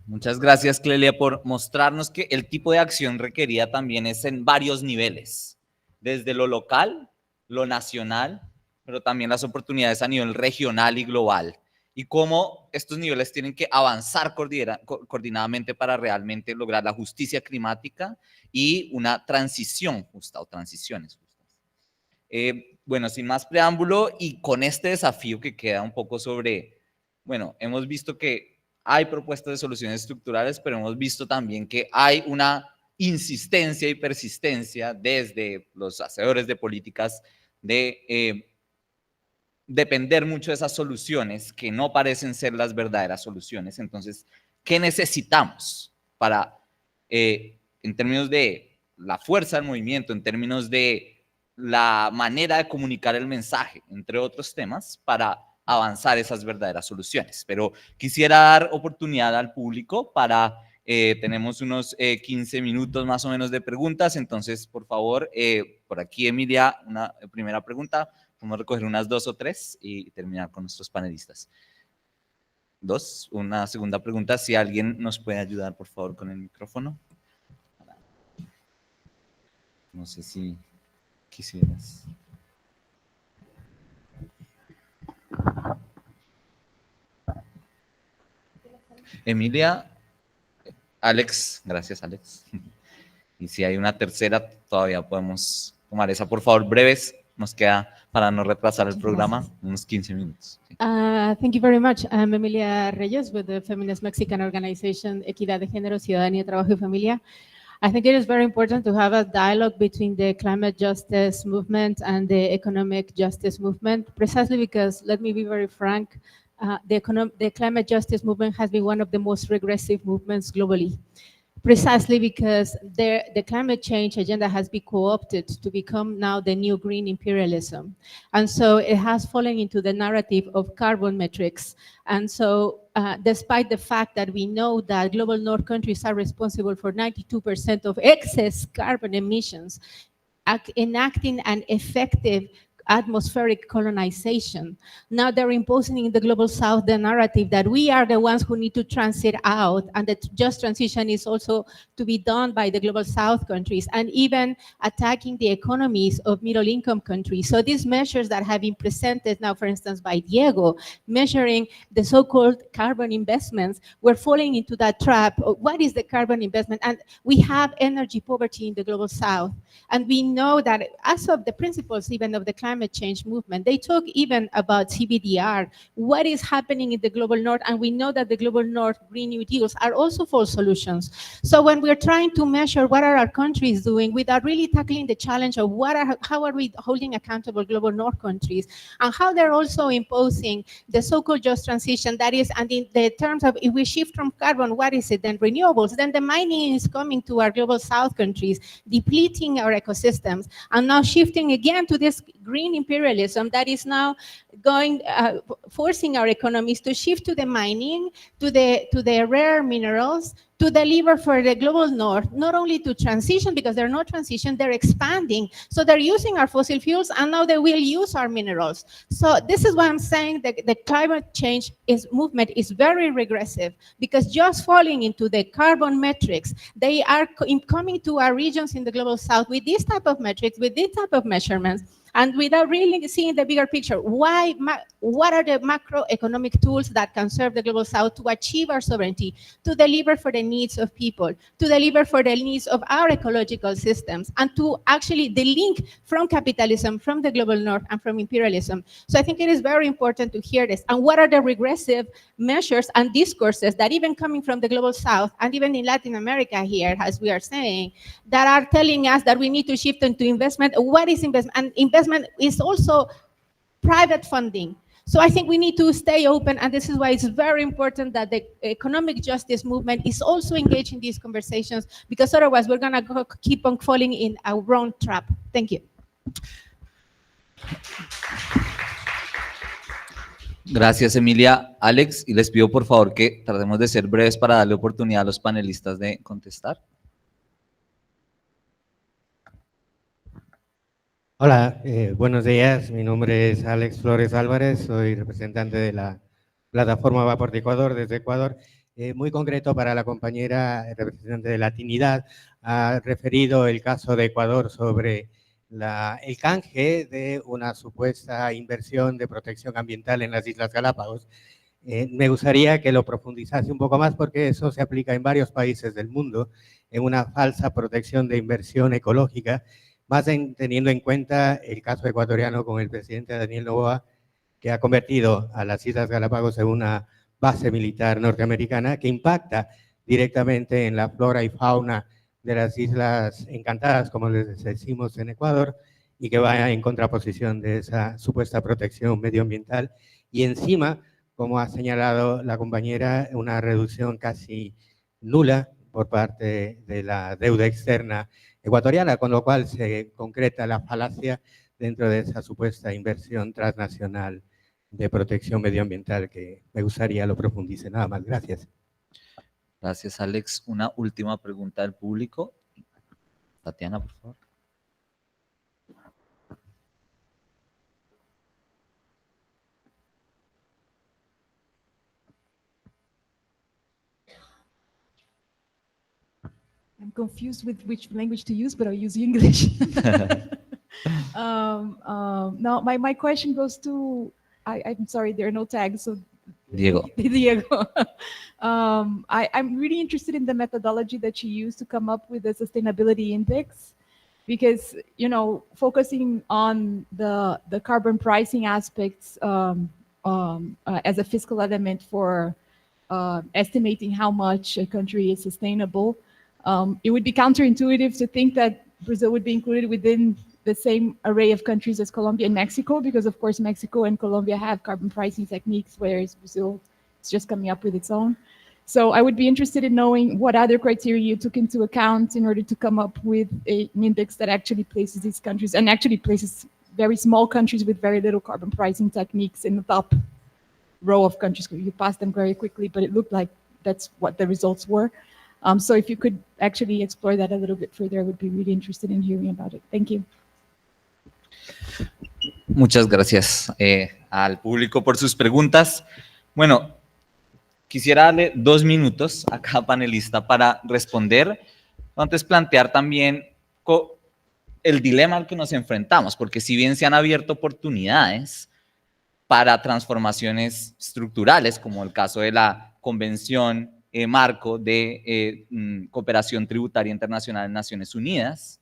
Muchas gracias, Clelia, por mostrarnos que el tipo de acción requerida también es en varios niveles, desde lo local, lo nacional, pero también las oportunidades a nivel regional y global, y cómo estos niveles tienen que avanzar coordinadamente para realmente lograr la justicia climática y una transición justa o transiciones justas. Bueno, sin más preámbulo y con este desafío que queda un poco sobre, bueno, hemos visto que hay propuestas de soluciones estructurales, pero hemos visto también que hay una insistencia y persistencia desde los hacedores de políticas de depender mucho de esas soluciones que no parecen ser las verdaderas soluciones. Entonces, ¿qué necesitamos para, en términos de la fuerza del movimiento, en términos de la manera de comunicar el mensaje, entre otros temas, para avanzar esas verdaderas soluciones? Pero quisiera dar oportunidad al público para, tenemos unos 15 minutos más o menos de preguntas, entonces por favor, por aquí Emilia, una primera pregunta, vamos a recoger unas 2 o 3 y terminar con nuestros panelistas. 2, una segunda pregunta, si alguien nos puede ayudar por favor con el micrófono. No sé si quisieras. Emilia, Alex, gracias Alex. Y si hay una tercera, todavía podemos tomar esa. Por favor, breves, nos queda para no retrasar el programa, unos 15 minutos. Thank you very much. I'm Emilia Reyes with the feminist Mexican organization Equidad de Género, Ciudadanía, Trabajo y Familia. I think it is very important to have a dialogue between the climate justice movement and the economic justice movement, precisely because, let me be very frank, the climate justice movement has been one of the most regressive movements globally, precisely because the climate change agenda has been co-opted to become now the new green imperialism. And so it has fallen into the narrative of carbon metrics. And so despite the fact that we know that global north countries are responsible for 92% of excess carbon emissions, enacting an effective atmospheric colonization. Now they're imposing in the global south the narrative that we are the ones who need to transit out, and that just transition is also to be done by the global south countries, and even attacking the economies of middle income countries. So these measures that have been presented now, for instance, by Diego, measuring the so-called carbon investments, we're falling into that trap. What is the carbon investment? And we have energy poverty in the global south. And we know that as of the principles even of the climate climate change movement. They talk even about CBDR, what is happening in the global north, and we know that the global north Green New Deals are also false solutions. So when we're trying to measure what are our countries doing without really tackling the challenge of how are we holding accountable global north countries, and how they're also imposing the so-called just transition, that is, and in the terms of if we shift from carbon, what is it then? Renewables. Then the mining is coming to our global south countries, depleting our ecosystems, and now shifting again to this green imperialism that is now going, forcing our economies to shift to the mining, to the rare minerals, to deliver for the global north, not only to transition, because they're not transition, they're expanding. So they're using our fossil fuels, and now they will use our minerals. So this is why I'm saying that the climate change movement is very regressive, because just falling into the carbon metrics, they are coming to our regions in the global south with this type of metrics, with this type of measurements, and without really seeing the bigger picture. What are the macroeconomic tools that can serve the global south to achieve our sovereignty, to deliver for the needs of people, to deliver for the needs of our ecological systems, and to actually the link from capitalism, from the global north, and from imperialism. So I think it is very important to hear this. And what are the regressive measures and discourses that even coming from the global south, and even in Latin America here, as we are saying, that are telling us that we need to shift into investment. What is investment? And investment is also private funding. So I think we need to stay open, and this is why it's very important that the economic justice movement is also engaged in these conversations, because otherwise we're going to keep on falling in our own trap. Thank you. Gracias, Emilia. Alex, y les pido por favor que tratemos de ser breves para darle oportunidad a los panelistas de contestar. Hola, buenos días. Mi nombre es Alex Flores Álvarez, soy representante de la plataforma Vapor de Ecuador, desde Ecuador. Muy concreto para la compañera representante de Latinidad, ha referido el caso de Ecuador sobre el canje de una supuesta inversión de protección ambiental en las Islas Galápagos. Me gustaría que lo profundizase un poco más, porque eso se aplica en varios países del mundo, en una falsa protección de inversión ecológica, más teniendo en cuenta el caso ecuatoriano con el presidente Daniel Noboa, que ha convertido a las Islas Galápagos en una base militar norteamericana que impacta directamente en la flora y fauna de las Islas Encantadas, como les decimos en Ecuador, y que va en contraposición de esa supuesta protección medioambiental. Y encima, como ha señalado la compañera, una reducción casi nula por parte de la deuda externa ecuatoriana, con lo cual se concreta la falacia dentro de esa supuesta inversión transnacional de protección medioambiental, que me gustaría lo profundice. Nada más, gracias. Gracias, Alex. Una última pregunta del público. Tatiana, por favor. I'm confused with which language to use, but I'll use English. Now, my question goes to, I'm sorry, there are no tags, so Diego. Diego. I'm really interested in the methodology that you use to come up with the sustainability index, because, you know, focusing on the carbon pricing aspects as a fiscal element for estimating how much a country is sustainable, it would be counterintuitive to think that Brazil would be included within the same array of countries as Colombia and Mexico, because of course Mexico and Colombia have carbon pricing techniques, whereas Brazil is just coming up with its own. So I would be interested in knowing what other criteria you took into account in order to come up with an index that actually places these countries, and actually places very small countries with very little carbon pricing techniques in the top row of countries. You passed them very quickly, but it looked like that's what the results were. So if you could actually explore that a little bit further, I would be really interested in hearing about it. Thank you. Muchas gracias al público por sus preguntas. Bueno, quisiera darle 2 minutos a cada panelista para responder. Antes plantear también el dilema al que nos enfrentamos, porque si bien se han abierto oportunidades para transformaciones estructurales, como el caso de la Convención Marco de Cooperación Tributaria Internacional en Naciones Unidas,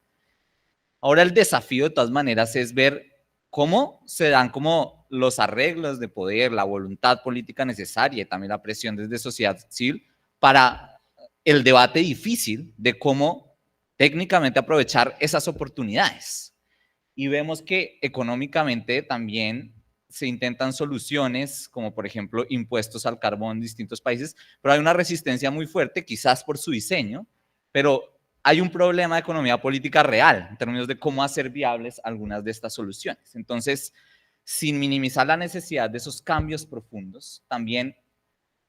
ahora el desafío de todas maneras es ver cómo se dan como los arreglos de poder, la voluntad política necesaria y también la presión desde sociedad civil para el debate difícil de cómo técnicamente aprovechar esas oportunidades. Y vemos que económicamente también se intentan soluciones, como por ejemplo impuestos al carbón en distintos países, pero hay una resistencia muy fuerte, quizás por su diseño, pero hay un problema de economía política real en términos de cómo hacer viables algunas de estas soluciones. Entonces, sin minimizar la necesidad de esos cambios profundos, también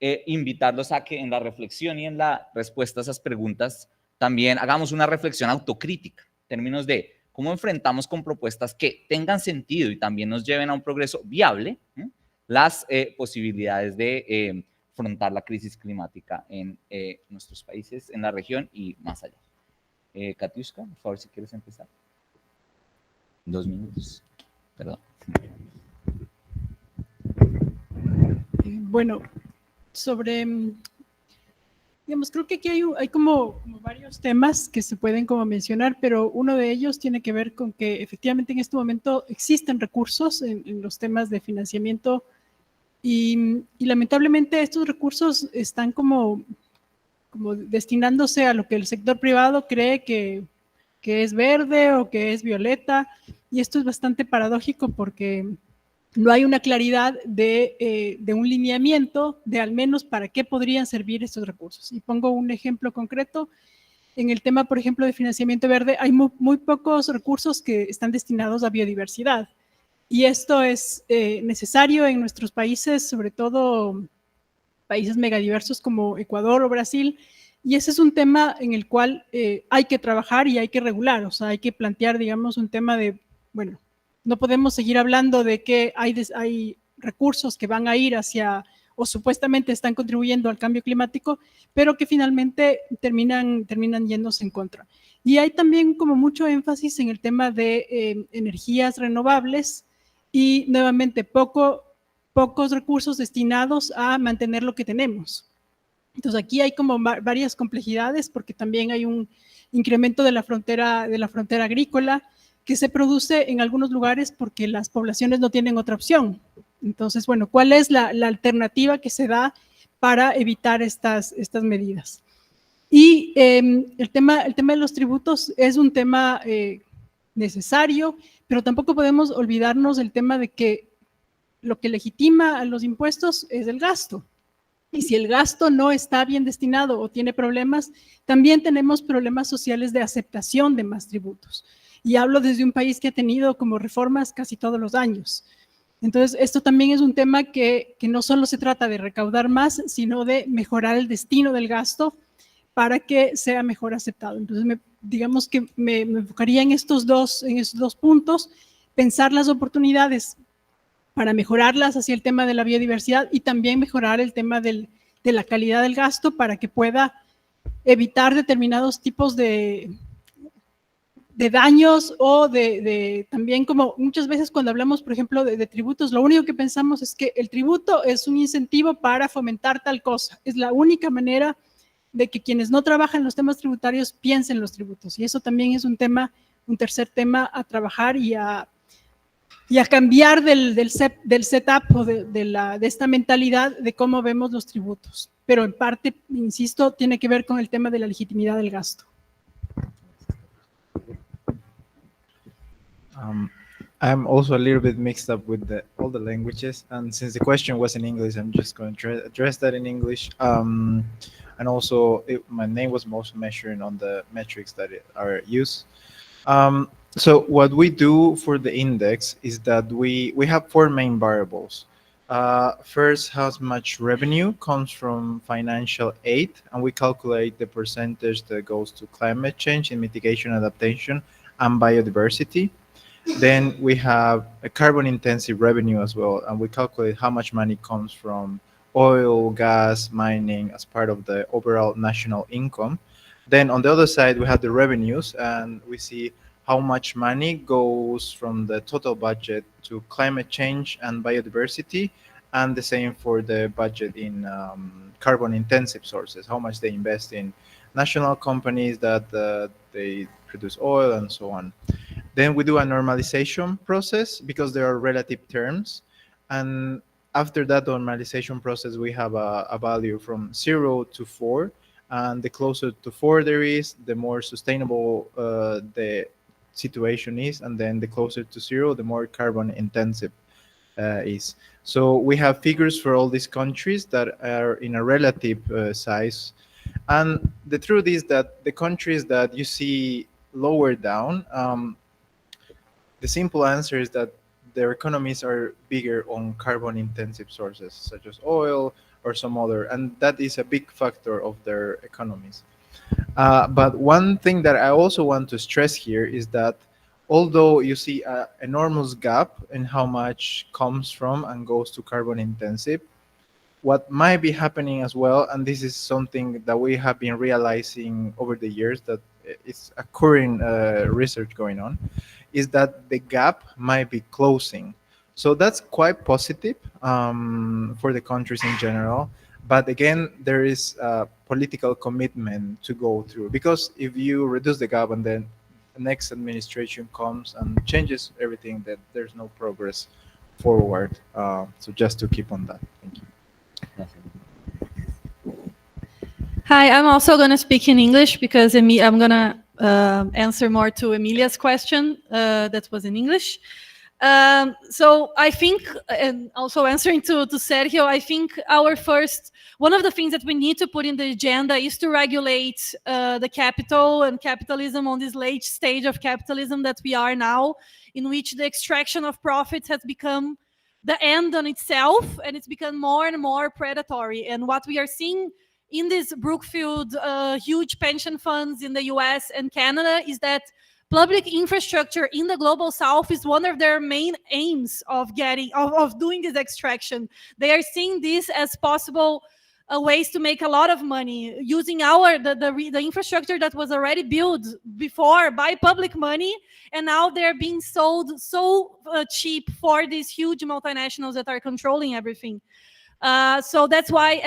invitarlos a que en la reflexión y en la respuesta a esas preguntas también hagamos una reflexión autocrítica en términos de cómo enfrentamos con propuestas que tengan sentido y también nos lleven a un progreso viable, las posibilidades de afrontar la crisis climática en nuestros países, en la región y más allá. Katiuska, por favor, si quieres empezar. 2 minutos, perdón. Bueno, sobre, digamos, creo que aquí hay como varios temas que se pueden como mencionar, pero uno de ellos tiene que ver con que efectivamente en este momento existen recursos en los temas de financiamiento y lamentablemente estos recursos están como destinándose a lo que el sector privado cree que es verde o que es violeta, y esto es bastante paradójico porque no hay una claridad de un lineamiento de al menos para qué podrían servir estos recursos. Y pongo un ejemplo concreto. En el tema, por ejemplo, de financiamiento verde, hay muy pocos recursos que están destinados a biodiversidad. Y esto es necesario en nuestros países, sobre todo países megadiversos como Ecuador o Brasil, y ese es un tema en el cual hay que trabajar y hay que regular, o sea, hay que plantear, digamos, un tema de, bueno, no podemos seguir hablando de que hay recursos que van a ir hacia, o supuestamente están contribuyendo al cambio climático, pero que finalmente terminan yéndose en contra. Y hay también como mucho énfasis en el tema de energías renovables y nuevamente pocos recursos destinados a mantener lo que tenemos. Entonces aquí hay como varias complejidades porque también hay un incremento de la frontera agrícola que se produce en algunos lugares porque las poblaciones no tienen otra opción. Entonces, bueno, ¿cuál es la alternativa que se da para evitar estas medidas? Y el tema de los tributos es un tema necesario, pero tampoco podemos olvidarnos del tema de que lo que legitima a los impuestos es el gasto. Y si el gasto no está bien destinado o tiene problemas, también tenemos problemas sociales de aceptación de más tributos. Y hablo desde un país que ha tenido como reformas casi todos los años. Entonces, esto también es un tema que no solo se trata de recaudar más, sino de mejorar el destino del gasto para que sea mejor aceptado. Entonces, digamos que me enfocaría en estos dos puntos, pensar las oportunidades para mejorarlas hacia el tema de la biodiversidad y también mejorar el tema de la calidad del gasto para que pueda evitar determinados tipos de daños o también como muchas veces cuando hablamos, por ejemplo, de tributos, lo único que pensamos es que el tributo es un incentivo para fomentar tal cosa. Es la única manera de que quienes no trabajan los temas tributarios piensen los tributos. Y eso también es un tercer tema a trabajar y a cambiar del setup o de esta mentalidad de cómo vemos los tributos. Pero en parte, insisto, tiene que ver con el tema de la legitimidad del gasto. I'm also a little bit mixed up with all the languages, and since the question was in English, I'm just going to address that in English. And also, my name was also measuring on the metrics that are used. So what we do for the index is that we have 4 main variables. First, how much revenue comes from financial aid, and we calculate the percentage that goes to climate change and mitigation, adaptation, and biodiversity. Then we have a carbon-intensive revenue as well, and we calculate how much money comes from oil, gas, mining as part of the overall national income. Then on the other side, we have the revenues, and we see how much money goes from the total budget to climate change and biodiversity, and the same for the budget in carbon-intensive sources, how much they invest in national companies that they produce oil and so on. Then we do a normalization process because there are relative terms. And after that normalization process, we have a value from 0 to 4. And the closer to 4 there is, the more sustainable the situation is. And then the closer to 0, the more carbon intensive is. So we have figures for all these countries that are in a relative size. And the truth is that the countries that you see lower down, the simple answer is that their economies are bigger on carbon intensive sources such as oil or some other, and that is a big factor of their economies. But one thing that I also want to stress here is that although you see an enormous gap in how much comes from and goes to carbon intensive, what might be happening as well, and this is something that we have been realizing over the years, that it's a current research going on, is that the gap might be closing. So that's quite positive for the countries in general. But again, there is a political commitment to go through, because if you reduce the gap and then the next administration comes and changes everything, that there's no progress forward. So just to keep on that. Thank you. Hi, I'm also going to speak in English because I'm going to answer more to Emilia's question that was in English. So I think, and also answering to Sergio, I think one of the things that we need to put in the agenda is to regulate the capital and capitalism on this late stage of capitalism that we are now, in which the extraction of profits has become the end on itself, and it's become more and more predatory. And what we are seeing in these Brookfield huge pension funds in the US and Canada is that public infrastructure in the global south is one of their main aims of doing this extraction. They are seeing this as possible ways to make a lot of money using the infrastructure that was already built before by public money, and now they're being sold so cheap for these huge multinationals that are controlling everything. So that's why,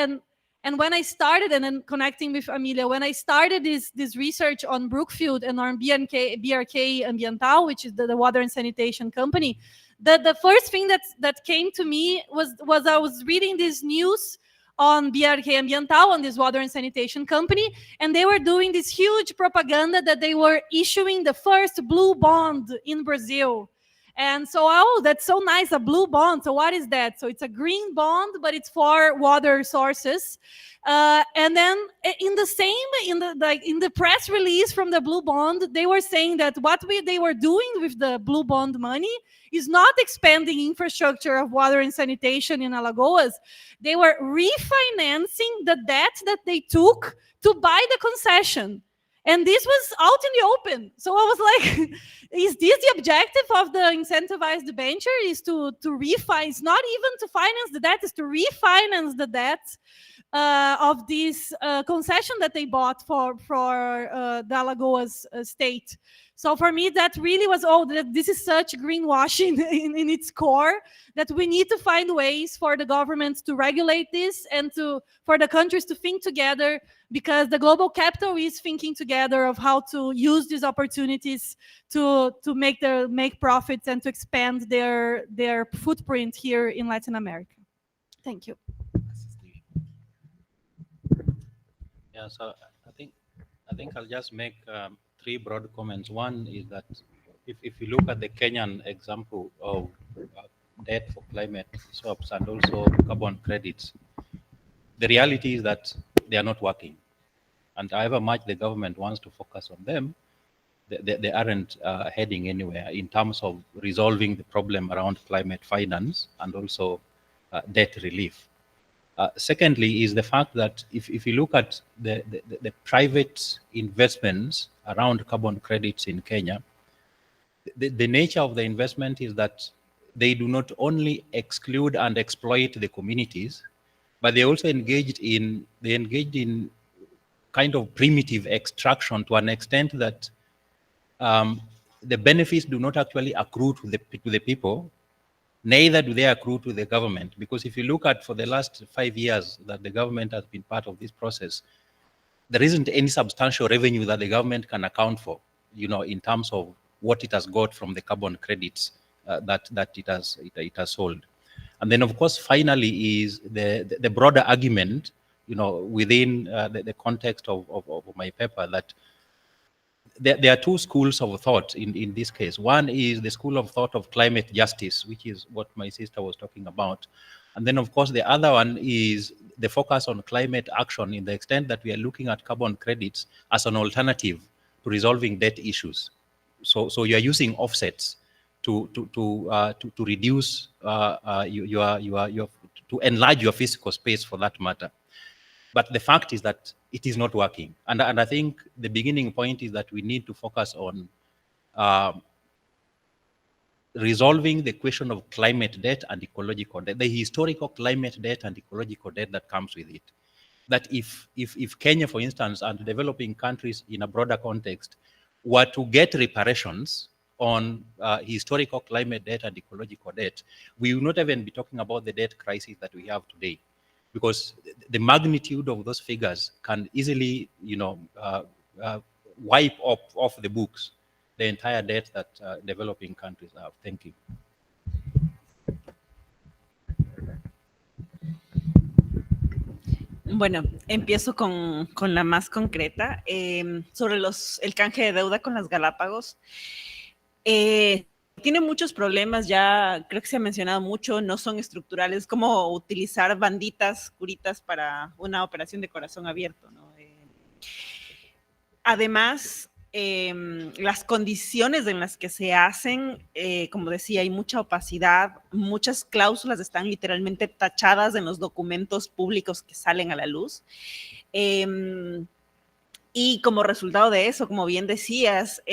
and when I started, and then connecting with Amelia, when I started this research on Brookfield and on BRK Ambiental, which is the water and sanitation company, the first thing that came to me was I was reading this news on BRK Ambiental, on this water and sanitation company, and they were doing this huge propaganda that they were issuing the first blue bond in Brazil. And so, oh, that's so nice, a blue bond. So what is that? So it's a green bond, but it's for water sources. And then in the press release from the blue bond, they were saying that they were doing with the blue bond money is not expanding infrastructure of water and sanitation in Alagoas. They were refinancing the debt that they took to buy the concession. And this was out in the open. So I was like, is this the objective of the incentivized debenture? Is to refinance, not even to finance the debt, is to refinance the debt of this concession that they bought for the Alagoas state. So for me, that really was, this is such greenwashing in its core, that we need to find ways for the governments to regulate this and for the countries to think together, because the global capital is thinking together of how to use these opportunities to make profits and to expand their footprint here in Latin America. Thank you. Yeah, so I think I'll just make three broad comments. One is that if you look at the Kenyan example of debt for climate swaps and also carbon credits, the reality is that they are not working. And however much the government wants to focus on them, they aren't heading anywhere in terms of resolving the problem around climate finance and also debt relief. Secondly is the fact that if you look at the private investments around carbon credits in Kenya, the nature of the investment is that they do not only exclude and exploit the communities, but they also engaged in kind of primitive extraction to an extent that the benefits do not actually accrue to the people, neither do they accrue to the government. Because if you look at for the last 5 years that the government has been part of this process, there isn't any substantial revenue that the government can account for, in terms of what it has got from the carbon credits that it has sold. And then, of course, finally is the broader argument, within the context of my paper, that there are two schools of thought in this case. One is the school of thought of climate justice, which is what my sister was talking about. And then, of course, the other one is the focus on climate action in the extent that we are looking at carbon credits as an alternative to resolving debt issues. So you are using offsets to reduce to enlarge your physical space, for that matter. But the fact is that it is not working. And I think the beginning point is that we need to focus on resolving the question of climate debt and ecological debt, the historical climate debt and ecological debt that comes with it. That if Kenya, for instance, and developing countries in a broader context were to get reparations on historical climate debt and ecological debt, we will not even be talking about the debt crisis that we have today, because the magnitude of those figures can easily, wipe off the books the entire debt that developing countries have. Thank you. Bueno, empiezo con la más concreta, sobre el canje de deuda con las Galápagos. Tiene muchos problemas, ya creo que se ha mencionado mucho, no son estructurales, como utilizar banditas, curitas para una operación de corazón abierto, ¿no? Además, las condiciones en las que se hacen, como decía, hay mucha opacidad, muchas cláusulas están literalmente tachadas en los documentos públicos que salen a la luz. Y como resultado de eso, como bien decías,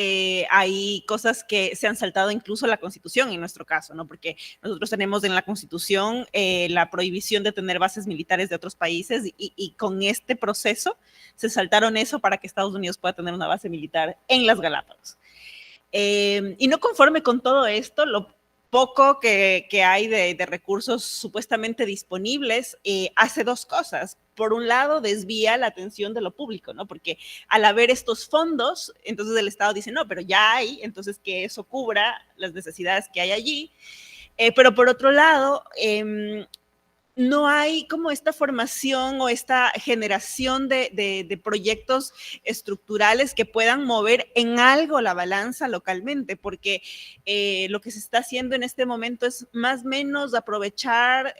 hay cosas que se han saltado incluso la Constitución en nuestro caso, ¿no? Porque nosotros tenemos en la Constitución la prohibición de tener bases militares de otros países y con este proceso se saltaron eso para que Estados Unidos pueda tener una base militar en las Galápagos. Y no conforme con todo esto, lo poco que hay de recursos supuestamente disponibles, hace dos cosas. Por un lado, desvía la atención de lo público, ¿no? Porque al haber estos fondos, entonces el Estado dice, no, pero ya hay, entonces que eso cubra las necesidades que hay allí. Pero por otro lado, no hay como esta formación o esta generación de proyectos estructurales que puedan mover en algo la balanza localmente, porque lo que se está haciendo en este momento es más o menos aprovechar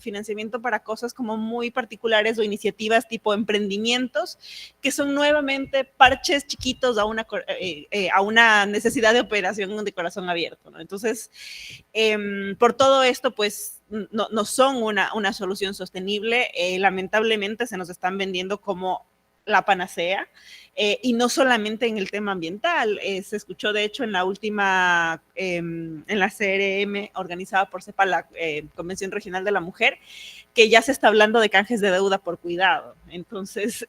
financiamiento para cosas como muy particulares o iniciativas tipo emprendimientos, que son nuevamente parches chiquitos a una necesidad de operación de corazón abierto, ¿no? Entonces, por todo esto, pues, no son una solución sostenible. Lamentablemente se nos están vendiendo como la panacea, y no solamente en el tema ambiental. Se escuchó, de hecho, en la última, en la CRM organizada por CEPA, la Convención Regional de la Mujer, que ya se está hablando de canjes de deuda por cuidado. Entonces,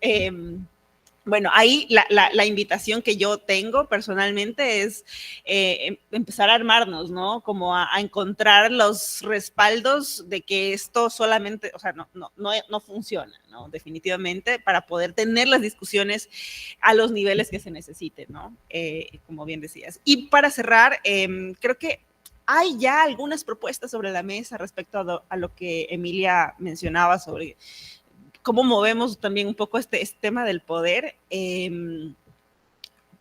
bueno, ahí la invitación que yo tengo personalmente es empezar a armarnos, ¿no? Como a encontrar los respaldos de que esto solamente, o sea, no funciona, ¿no? Definitivamente, para poder tener las discusiones a los niveles que se necesiten, ¿no? Como bien decías. Y para cerrar, creo que hay ya algunas propuestas sobre la mesa respecto a lo que Emilia mencionaba sobre cómo movemos también un poco este tema del poder.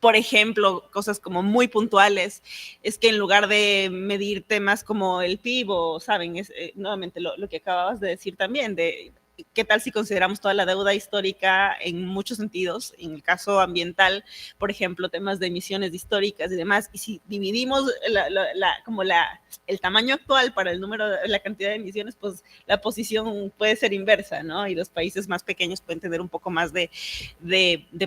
Por ejemplo, cosas como muy puntuales, es que en lugar de medir temas como el PIB, o saben, es nuevamente lo que acababas de decir también, de qué tal si consideramos toda la deuda histórica en muchos sentidos, en el caso ambiental, por ejemplo, temas de emisiones históricas y demás, y si dividimos el tamaño actual para el número, la cantidad de emisiones, pues la posición puede ser inversa, ¿no? Y los países más pequeños pueden tener un poco más de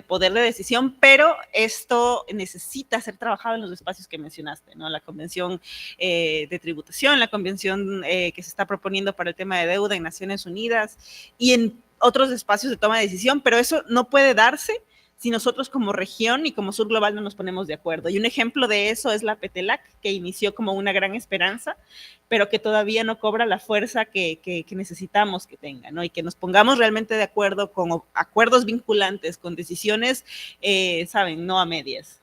poder de decisión, pero esto necesita ser trabajado en los espacios que mencionaste, ¿no? La convención de tributación, la convención que se está proponiendo para el tema de deuda en Naciones Unidas y en otros espacios de toma de decisión, pero eso no puede darse si nosotros como región y como sur global no nos ponemos de acuerdo. Y un ejemplo de eso es la PETELAC, que inició como una gran esperanza, pero que todavía no cobra la fuerza que necesitamos que tenga, ¿no? Y que nos pongamos realmente de acuerdo con acuerdos vinculantes, con decisiones, saben, no a medias.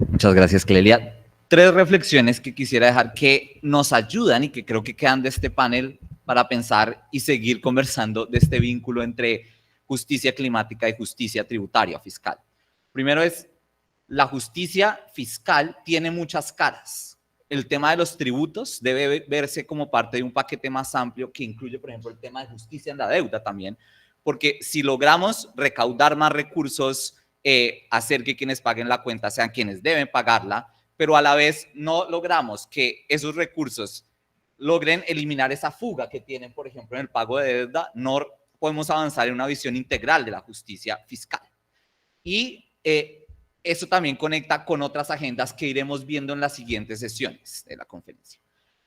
Muchas gracias, Clelia. 3 reflexiones que quisiera dejar que nos ayudan y que creo que quedan de este panel para pensar y seguir conversando de este vínculo entre justicia climática y justicia tributaria fiscal. Primero es, la justicia fiscal tiene muchas caras. El tema de los tributos debe verse como parte de un paquete más amplio que incluye, por ejemplo, el tema de justicia en la deuda también, porque si logramos recaudar más recursos, hacer que quienes paguen la cuenta sean quienes deben pagarla, pero a la vez no logramos que esos recursos logren eliminar esa fuga que tienen, por ejemplo, en el pago de deuda, no podemos avanzar en una visión integral de la justicia fiscal. Y eso también conecta con otras agendas que iremos viendo en las siguientes sesiones de la conferencia.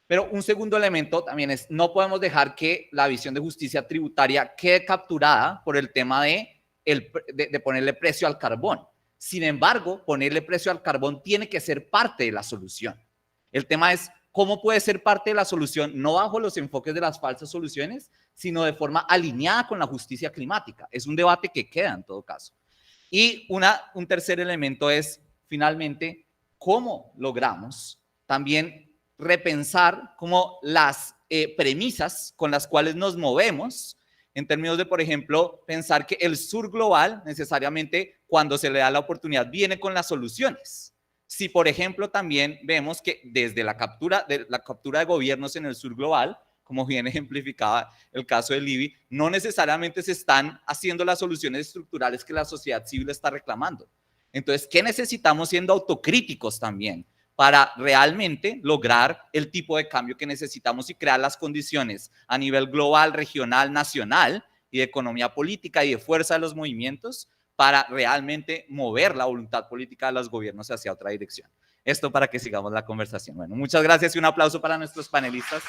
Pero un segundo elemento también es, no podemos dejar que la visión de justicia tributaria quede capturada por el tema de ponerle precio al carbón. Sin embargo, ponerle precio al carbón tiene que ser parte de la solución. El tema es, ¿cómo puede ser parte de la solución? No bajo los enfoques de las falsas soluciones, sino de forma alineada con la justicia climática. Es un debate que queda en todo caso. Y un tercer elemento es, finalmente, cómo logramos también repensar cómo las premisas con las cuales nos movemos, en términos de, por ejemplo, pensar que el sur global necesariamente, cuando se le da la oportunidad, viene con las soluciones. Si, por ejemplo, también vemos que desde la captura de gobiernos en el sur global, como bien ejemplificaba el caso de Libby, no necesariamente se están haciendo las soluciones estructurales que la sociedad civil está reclamando. Entonces, ¿qué necesitamos siendo autocríticos también para realmente lograr el tipo de cambio que necesitamos y crear las condiciones a nivel global, regional, nacional y de economía política y de fuerza de los movimientos para realmente mover la voluntad política de los gobiernos hacia otra dirección? Esto para que sigamos la conversación. Bueno, muchas gracias y un aplauso para nuestros panelistas.